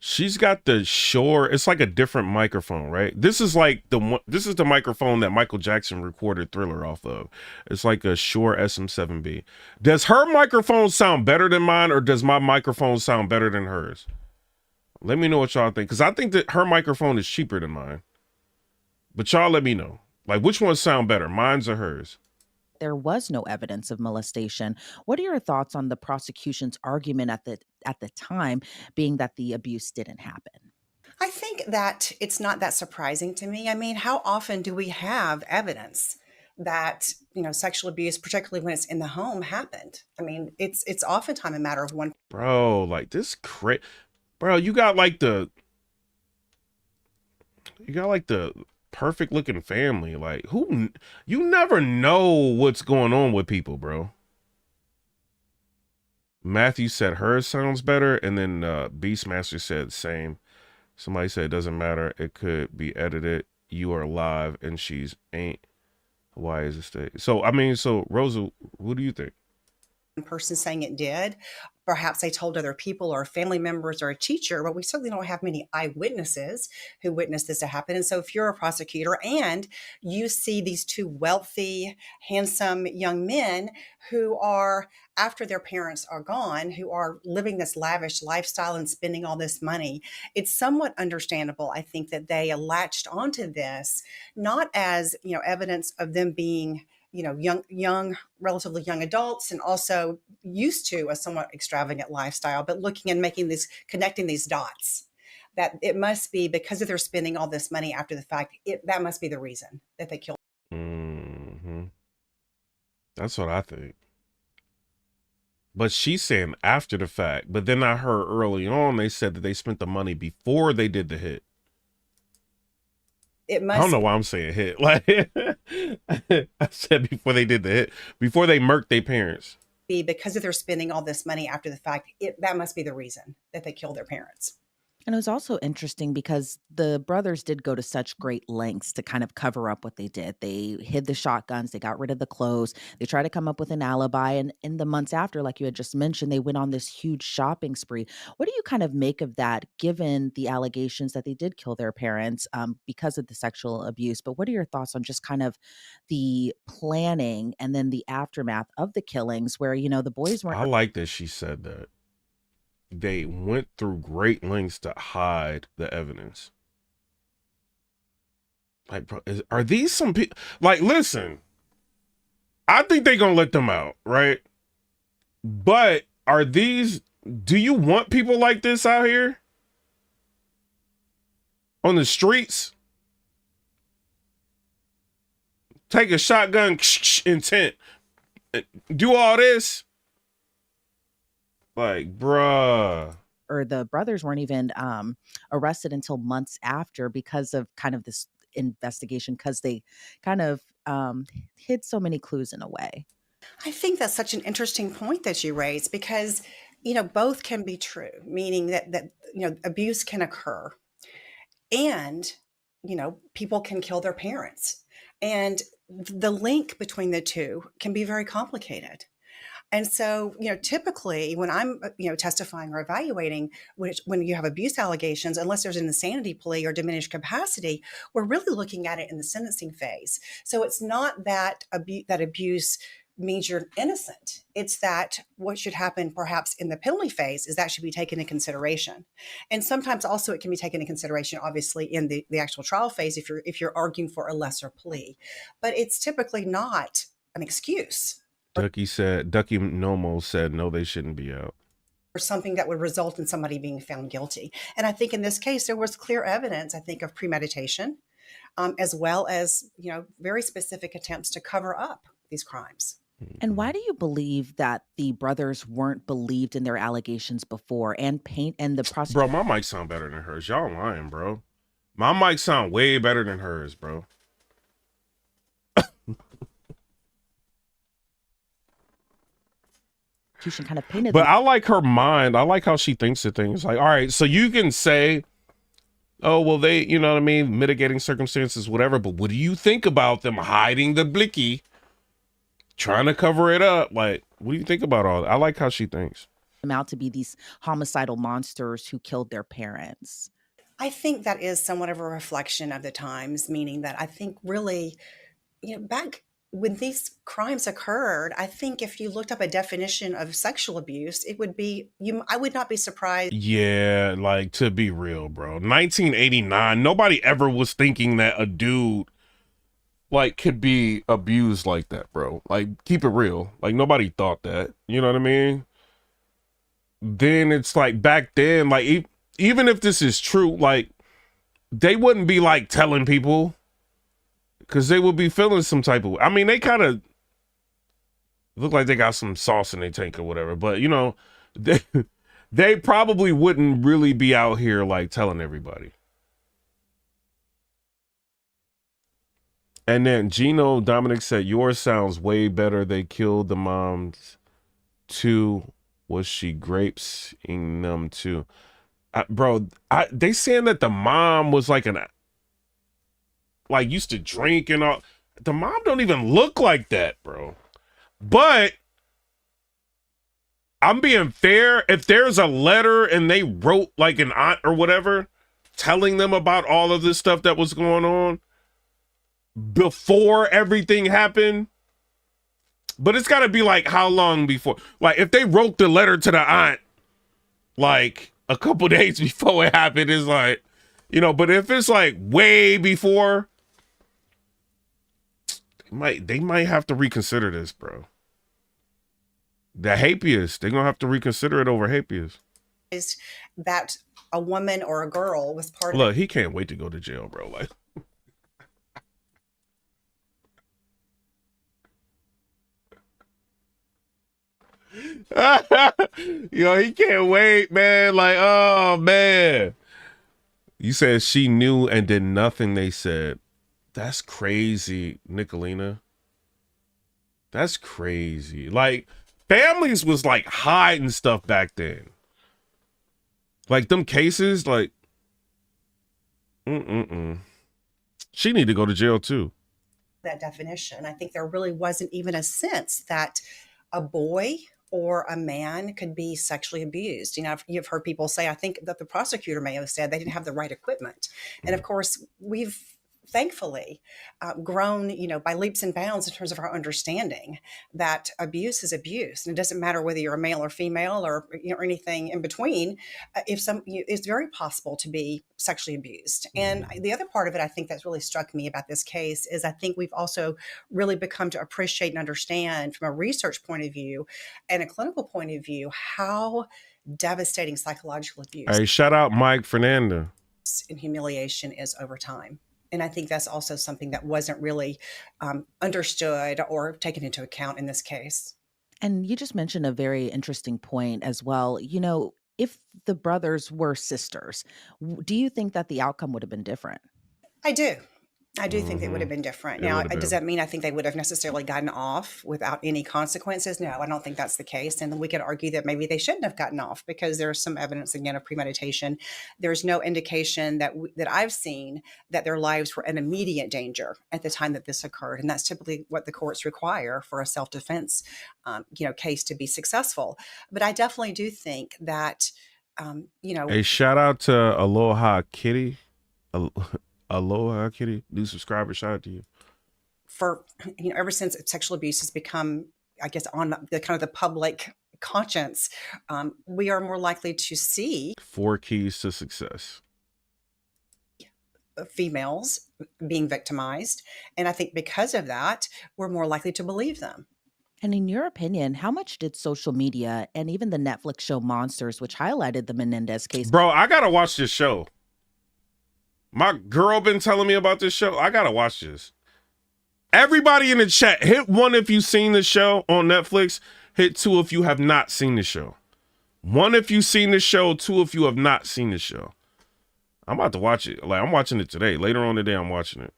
[SPEAKER 1] She's got the Shure. It's like a different microphone, right? This is like this is the microphone that Michael Jackson recorded Thriller off of. It's like a Shure SM7B. Does her microphone sound better than mine, or does my microphone sound better than hers? Let me know what y'all think, because I think that her microphone is cheaper than mine. But y'all let me know. Like, which ones sound better, mine's or hers?
[SPEAKER 2] There was no evidence of molestation. What are your thoughts on the prosecution's argument at the time, being that the abuse didn't happen?
[SPEAKER 4] I think that it's not that surprising to me. I mean, how often do we have evidence that, sexual abuse, particularly when it's in the home, happened? I mean, it's oftentimes a matter of one.
[SPEAKER 1] Bro, like this bro, you got like the perfect looking family. Like, who, you never know what's going on with people, bro. Matthew said hers sounds better, and then Beastmaster said same. Somebody said it doesn't matter, it could be edited. You are alive and she's ain't. Why is it so? I mean, so Rosa, what do you think?
[SPEAKER 4] Person saying it did. Perhaps they told other people or family members or a teacher, but we certainly don't have many eyewitnesses who witnessed this to happen. And so if you're a prosecutor and you see these two wealthy, handsome young men who are, after their parents are gone, who are living this lavish lifestyle and spending all this money, it's somewhat understandable, I think, that they latched onto this, not as, evidence of them being young, relatively young adults, and also used to a somewhat extravagant lifestyle, but looking and connecting these dots, that it must be because of their spending all this money after the fact, that must be the reason that they killed.
[SPEAKER 1] Mm-hmm. That's what I think. But she's saying after the fact, but then I heard early on, they said that they spent the money before they did the hit. I don't know why I'm saying hit. Like I said before they did the hit, before they murked their parents.
[SPEAKER 4] Because of their spending all this money after the fact, that must be the reason that they killed their parents.
[SPEAKER 2] And it was also interesting because the brothers did go to such great lengths to kind of cover up what they did. They hid the shotguns, they got rid of the clothes, they tried to come up with an alibi. And in the months after, like you had just mentioned, they went on this huge shopping spree. What do you kind of make of that, given the allegations that they did kill their parents because of the sexual abuse? But what are your thoughts on just kind of the planning and then the aftermath of the killings where, the boys weren't.
[SPEAKER 1] I like that she said that. They went through great lengths to hide the evidence. Like, bro, are these some people? Like, listen, I think they're gonna let them out, right? But do you want people like this out here on the streets? Take a shotgun, intent, do all this? Like, bruh.
[SPEAKER 2] Or the brothers weren't even arrested until months after because of kind of this investigation, because they kind of hid so many clues in a way.
[SPEAKER 4] I think that's such an interesting point that you raised because, both can be true, meaning that abuse can occur and, people can kill their parents. And the link between the two can be very complicated. And so, typically when I'm, testifying or evaluating, when you have abuse allegations, unless there's an insanity plea or diminished capacity, we're really looking at it in the sentencing phase. So it's not that abuse means you're innocent. It's that what should happen perhaps in the penalty phase is that should be taken into consideration. And sometimes also it can be taken into consideration, obviously, in the actual trial phase if you're arguing for a lesser plea. But it's typically not an excuse
[SPEAKER 1] Ducky Nomo said, no, they shouldn't be out.
[SPEAKER 4] or something that would result in somebody being found guilty. And I think in this case, there was clear evidence, I think, of premeditation, as well as, very specific attempts to cover up these crimes.
[SPEAKER 2] And why do you believe that the brothers weren't believed in their allegations before and the prosecutor?
[SPEAKER 1] Bro, my mic sound better than hers. Y'all lying, bro. My mic sound way better than hers, bro.
[SPEAKER 2] Kind of painted
[SPEAKER 1] But I like her mind. I like how she thinks of things. Like, all right, so you can say, oh, well, they, you know what I mean, mitigating circumstances, whatever. But what do you think about them hiding the blicky, trying to cover it up? Like, what do you think about all that? I like how she thinks.
[SPEAKER 2] them out to be these homicidal monsters who killed their parents.
[SPEAKER 4] I think that is somewhat of a reflection of the times, meaning that I think really, back when these crimes occurred, I think if you looked up a definition of sexual abuse, it would be I would not be surprised.
[SPEAKER 1] Yeah, like, to be real, bro. 1989, nobody ever was thinking that a dude, like, could be abused like that, bro. Like, keep it real. Like, nobody thought that. You know what I mean? Then it's like, back then, like, even if this is true, like, they wouldn't be, like, telling people. Because they would be feeling some type of... I mean, they kind of look like they got some sauce in their tank or whatever. But, they probably wouldn't really be out here, like, telling everybody. And then Gino Dominic said, yours sounds way better. They killed the moms, too. Was she grapes in them, too? Bro, they saying that the mom was, like, used to drink and all. The mom don't even look like that, bro. But I'm being fair. If there's a letter and they wrote like an aunt or whatever telling them about all of this stuff that was going on before everything happened, but it's got to be like how long before? Like if they wrote the letter to the aunt like a couple days before it happened, it's like, but if it's like way before, they might have to reconsider this, bro. The habeas, they're gonna have to reconsider it over habeas.
[SPEAKER 4] Is that a woman or a girl was part of
[SPEAKER 1] Look, he can't wait to go to jail, bro. Like, he can't wait, man. Like, oh man. You said she knew and did nothing, they said. That's crazy, Nicolina. That's crazy. Like, families was like hiding stuff back then. Like them cases, like, she need to go to jail too.
[SPEAKER 4] that definition. I think there really wasn't even a sense that a boy or a man could be sexually abused. You've heard people say, I think that the prosecutor may have said they didn't have the right equipment. And of course, we've thankfully grown, by leaps and bounds in terms of our understanding that abuse is abuse. And it doesn't matter whether you're a male or female or, or anything in between. It's very possible to be sexually abused. And the other part of it, I think that's really struck me about this case is I think we've also really become to appreciate and understand from a research point of view and a clinical point of view, how devastating psychological abuse
[SPEAKER 1] Hey, shout out Mike Fernanda.
[SPEAKER 4] and humiliation is over time. And I think that's also something that wasn't really understood or taken into account in this case.
[SPEAKER 2] And you just mentioned a very interesting point as well. If the brothers were sisters, do you think that the outcome would have been different?
[SPEAKER 4] I do. I do think it would have been different.
[SPEAKER 1] It
[SPEAKER 4] Now,
[SPEAKER 1] would have
[SPEAKER 4] does
[SPEAKER 1] been.
[SPEAKER 4] that mean I think they would have necessarily gotten off without any consequences? No, I don't think that's the case. And we could argue that maybe they shouldn't have gotten off because there's some evidence again of premeditation. There's no indication that I've seen that their lives were in immediate danger at the time that this occurred, and that's typically what the courts require for a self-defense, case to be successful. But I definitely do think that,
[SPEAKER 1] A shout out to Aloha Kitty. Aloha Kitty, new subscriber. Shout out to you.
[SPEAKER 4] for ever since sexual abuse has become, I guess, on the kind of the public conscience, we are more likely to see
[SPEAKER 1] 4 keys to success.
[SPEAKER 4] females being victimized, and I think because of that, we're more likely to believe them.
[SPEAKER 2] And in your opinion, how much did social media and even the Netflix show Monsters, which highlighted the Menendez case,
[SPEAKER 1] Bro, I gotta watch this show. My girl been telling me about this show. I gotta watch this. Everybody in the chat, hit 1 if you've seen the show on Netflix. Hit 2 if you have not seen the show. 1 if you've seen the show. 2 if you have not seen the show. I'm about to watch it. Like, I'm watching it today. Later on today, I'm watching it.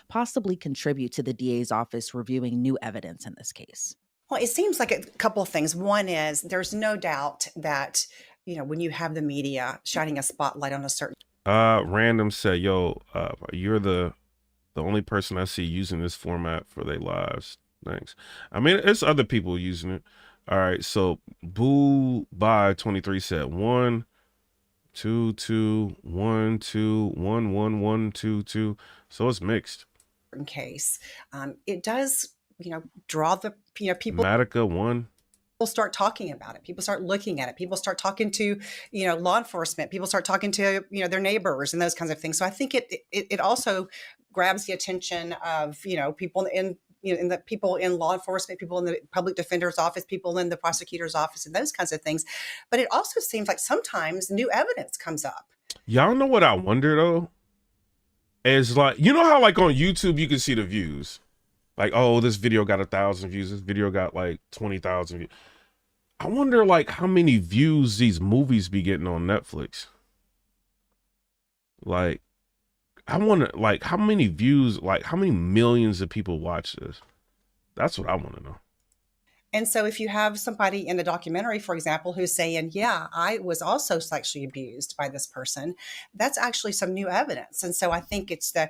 [SPEAKER 2] possibly contribute to the DA's office reviewing new evidence in this case?
[SPEAKER 4] Well, it seems like a couple of things. One is there's no doubt that when you have the media shining a spotlight on a certain
[SPEAKER 1] Random said, yo, you're the only person I see using this format for their lives. Thanks. I mean, it's other people using it. All right. So Boo by 23 said 1 2 2 1 2 1 1 1 2 2. So it's mixed.
[SPEAKER 4] case, it does draw the people.
[SPEAKER 1] Matica 1.
[SPEAKER 4] People start talking about it. People start looking at it. People start talking to, law enforcement. People start talking to, their neighbors and those kinds of things. So I think it also grabs the attention of, people in the people in law enforcement, people in the public defender's office, people in the prosecutor's office, and those kinds of things. But it also seems like sometimes new evidence comes up.
[SPEAKER 1] Y'all know what I wonder though? Is like, how like on YouTube you can see the views. Like, oh, this video got 1,000 views. This video got like 20,000 views. I wonder like how many views these movies be getting on Netflix. Like, I wonder like how many views, like how many millions of people watch this. That's what I want to know.
[SPEAKER 4] And so if you have somebody in a documentary, for example, who's saying, yeah, I was also sexually abused by this person, that's actually some new evidence. And so I think it's the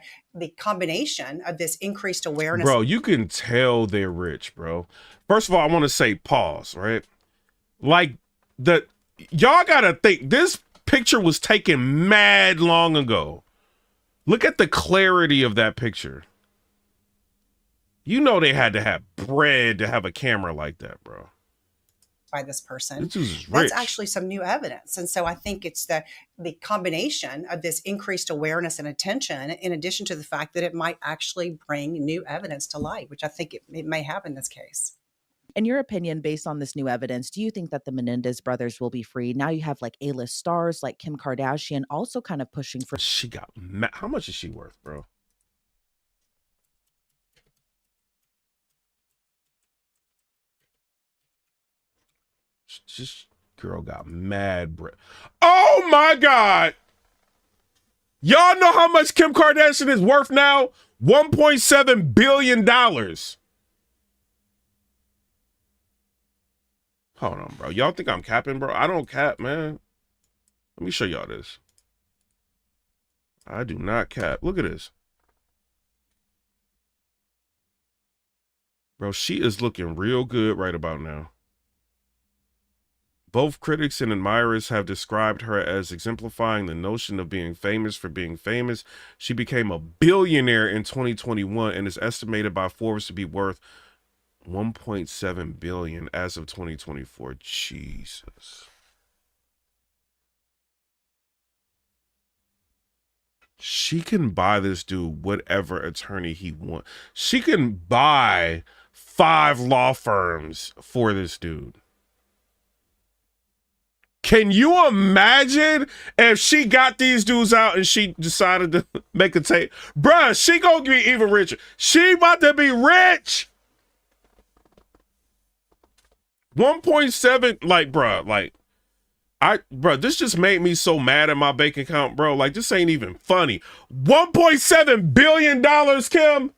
[SPEAKER 4] combination of this increased awareness.
[SPEAKER 1] Bro, you can tell they're rich, bro. First of all, I want to say pause, right? Like, y'all got to think, this picture was taken mad long ago. Look at the clarity of that picture. They had to have bread to have a camera like that, bro.
[SPEAKER 4] By this person.
[SPEAKER 1] This is rich.
[SPEAKER 4] That's actually some new evidence. And so I think it's the combination of this increased awareness and attention, in addition to the fact that it might actually bring new evidence to light, which I think it may have in this case.
[SPEAKER 2] In your opinion, based on this new evidence, do you think that the Menendez brothers will be free? Now you have like A-list stars like Kim Kardashian also kind of pushing for.
[SPEAKER 1] She got how much is she worth, bro? This girl got mad bread. Oh my God. Y'all know how much Kim Kardashian is worth now? $1.7 billion. Hold on, bro. Y'all think I'm capping, bro? I don't cap, man. Let me show y'all this. I do not cap. Look at this. Bro, she is looking real good right about now. Both critics and admirers have described her as exemplifying the notion of being famous for being famous. She became a billionaire in 2021 and is estimated by Forbes to be worth $1.7 billion as of 2024. Jesus. She can buy this dude whatever attorney he wants. She can buy 5 law firms for this dude. Can you imagine if she got these dudes out and she decided to make a tape? Bruh, she gonna be even richer. She about to be rich. 1.7, like, bruh, like, Bro, this just made me so mad at my bank account, bro. Like, this ain't even funny. $1.7 billion, Kim.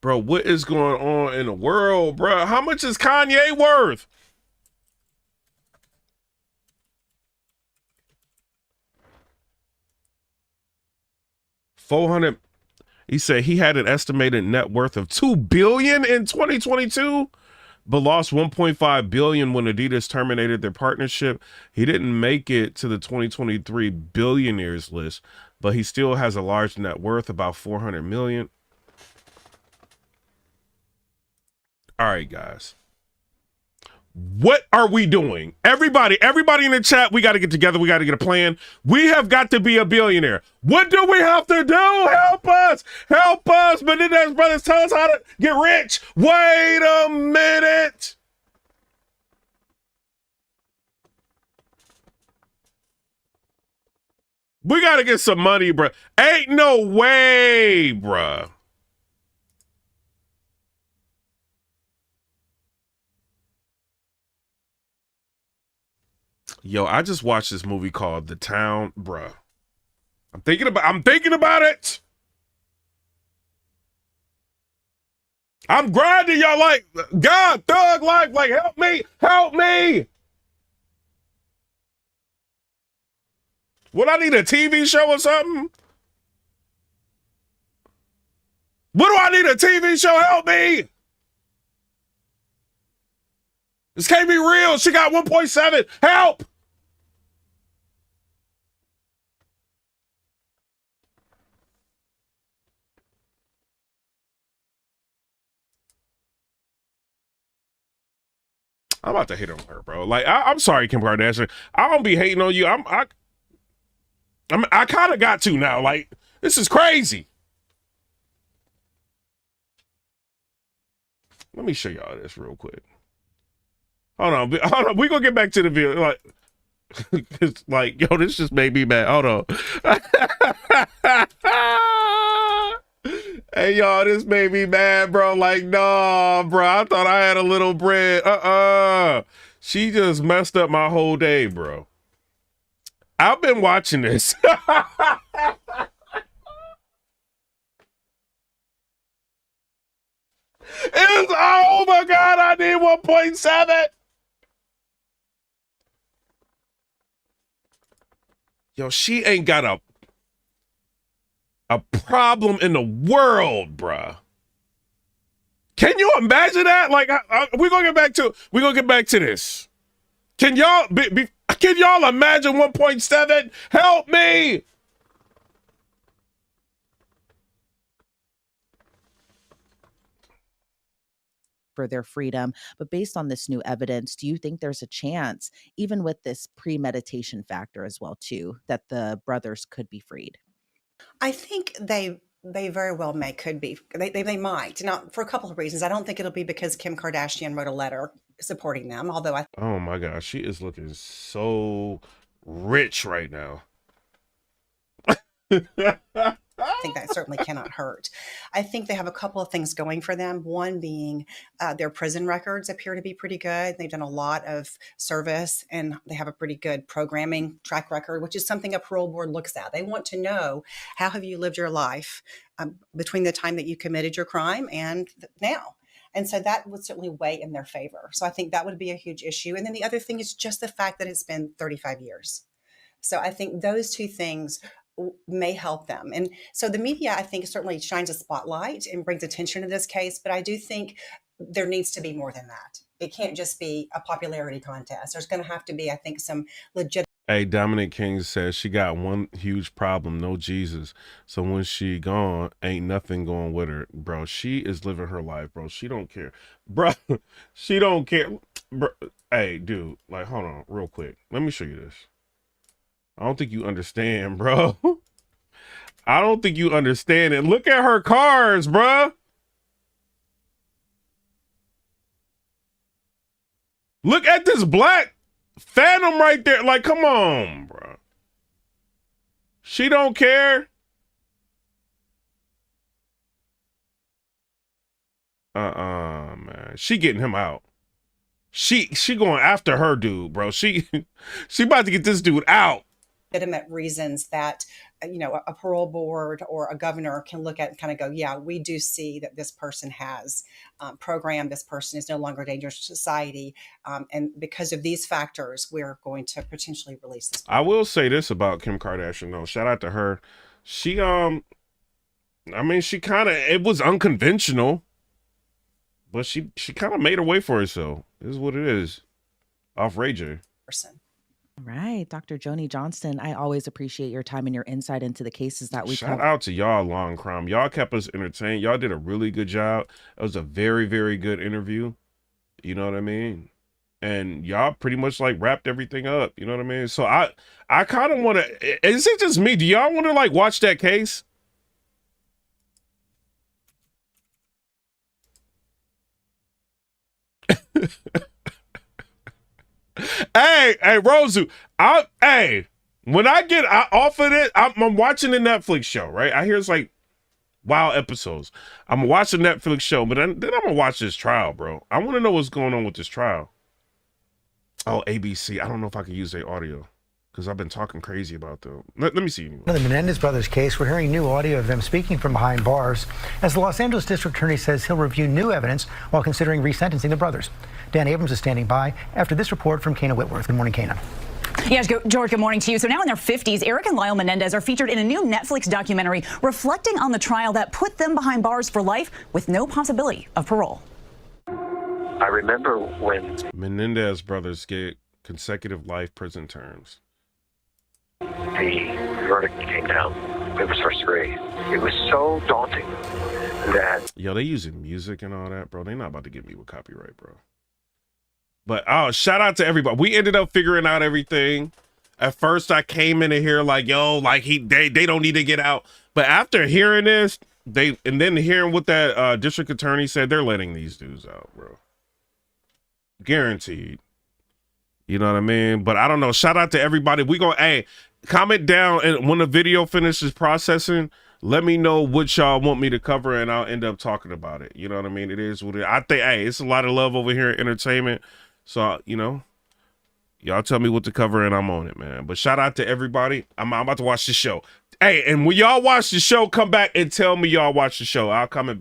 [SPEAKER 1] Bro, what is going on in the world, bro? How much is Kanye worth? $400. He said he had an estimated net worth of $2 billion in 2022, but lost $1.5 billion when Adidas terminated their partnership. He didn't make it to the 2023 billionaires list, but he still has a large net worth, about $400 million. All right, guys. What are we doing? Everybody in the chat, we got to get together. We got to get a plan. We have got to be a billionaire. What do we have to do? Help us. Help us. Menendez Brothers, tell us how to get rich. Wait a minute. We got to get some money, bro. Ain't no way, bro. Yo, I just watched this movie called The Town, bruh. I'm thinking about it. I'm grinding, y'all, like, God, thug life, like, help me, help me. What, I need a TV show or something? What do I need a TV show? Help me. This can't be real. She got 1.7. Help. I'm about to hate on her, bro. Like, I'm sorry, Kim Kardashian. I don't be hating on you. I kind of got to now. Like, this is crazy. Let me show y'all this real quick. Hold on. We gonna get back to the video. Like, it's like, yo, this just made me mad. Hold on. Hey, y'all, this made me mad, bro. Like, nah, bro. I thought I had a little bread. She just messed up my whole day, bro. I've been watching this. Oh my God, I need 1.7. Yo, she ain't got a problem in the world, bruh. Can you imagine that? Like, we're gonna get back to this. Can y'all can y'all imagine 1.7? Help me.
[SPEAKER 2] For their freedom. But based on this new evidence, do you think there's a chance, even with this premeditation factor as well, too, that the brothers could be freed?
[SPEAKER 4] I think they very well could be. They might. Not for a couple of reasons. I don't think it'll be because Kim Kardashian wrote a letter supporting them, although I
[SPEAKER 1] Oh my gosh, she is looking so rich right now.
[SPEAKER 4] think that certainly cannot hurt. I think they have a couple of things going for them. One being their prison records appear to be pretty good. They've done a lot of service and they have a pretty good programming track record, which is something a parole board looks at. They want to know, how have you lived your life between the time that you committed your crime and now? And so that would certainly weigh in their favor. So I think that would be a huge issue. And then the other thing is just the fact that it's been 35 years. So I think those two things may help them. And so the media, I think, certainly shines a spotlight and brings attention to this case. But I do think there needs to be more than that. It can't just be a popularity contest. There's going to have to be, I think, some legit.
[SPEAKER 1] Hey, Dominic King says she got one huge problem, no Jesus. So when she gone, ain't nothing going with her. Bro, she is living her life, bro. She don't care. Bro, she don't care. Bro, hey, dude, like, hold on real quick. Let me show you this. I don't think you understand, bro. I don't think you understand it. Look at her cars, bro. Look at this black Phantom right there. Like, come on, bro. She don't care. Man. She getting him out. She going after her dude, bro. She about to get this dude out.
[SPEAKER 4] Legitimate reasons that a parole board or a governor can look at and kind of go, yeah, we do see that this person has programmed, this person is no longer dangerous to society, and because of these factors, we're going to potentially release this person.
[SPEAKER 1] I will say this about Kim Kardashian though. Shout out to her. She she kind of, it was unconventional, but she kind of made her way for herself. This is what it is. Off Rager.
[SPEAKER 4] Person.
[SPEAKER 2] Right. Dr. Joni Johnston, I always appreciate your time and your insight into the cases that we
[SPEAKER 1] Shout
[SPEAKER 2] cover.
[SPEAKER 1] out to y'all, Long Crime. Y'all kept us entertained. Y'all did a really good job. It was a very, very good interview. You know what I mean? And y'all pretty much like wrapped everything up. You know what I mean? So I kind of want to, is it just me? Do y'all want to like watch that case? Hey, Rosu, when I get off of it, I'm watching the Netflix show, right? I hear it's like wild episodes. I'm watching the Netflix show, but then I'm gonna watch this trial, bro. I want to know what's going on with this trial. Oh, ABC. I don't know if I can use their audio because I've been talking crazy about them. Let me see. Anyway.
[SPEAKER 5] In the Menendez Brothers case, we're hearing new audio of them speaking from behind bars as the Los Angeles District Attorney says he'll review new evidence while considering resentencing the brothers. Dan Abrams is standing by after this report from Kana Whitworth. Good morning, Kana.
[SPEAKER 6] Yes, George, good morning to you. So now in their 50s, Eric and Lyle Menendez are featured in a new Netflix documentary reflecting on the trial that put them behind bars for life with no possibility of parole.
[SPEAKER 7] I remember when
[SPEAKER 1] Menendez brothers get consecutive life prison terms.
[SPEAKER 7] the verdict came down. It was first degree. It was so daunting that...
[SPEAKER 1] Yo, they using music and all that, bro. They not about to get me with copyright, bro. But shout out to everybody. We ended up figuring out everything. At first, I came in here like, yo, like they don't need to get out. But after hearing this, and then hearing what that district attorney said, they're letting these dudes out, bro. Guaranteed. You know what I mean? But I don't know. Shout out to everybody. We gonna comment down, and when the video finishes processing, let me know what y'all want me to cover, and I'll end up talking about it. You know what I mean? It is what it is. I think, it's a lot of love over here at Entertainment. So, y'all tell me what to cover, and I'm on it, man. But shout out to everybody. I'm about to watch the show. Hey, and when y'all watch the show, come back and tell me y'all watch the show. I'll comment back.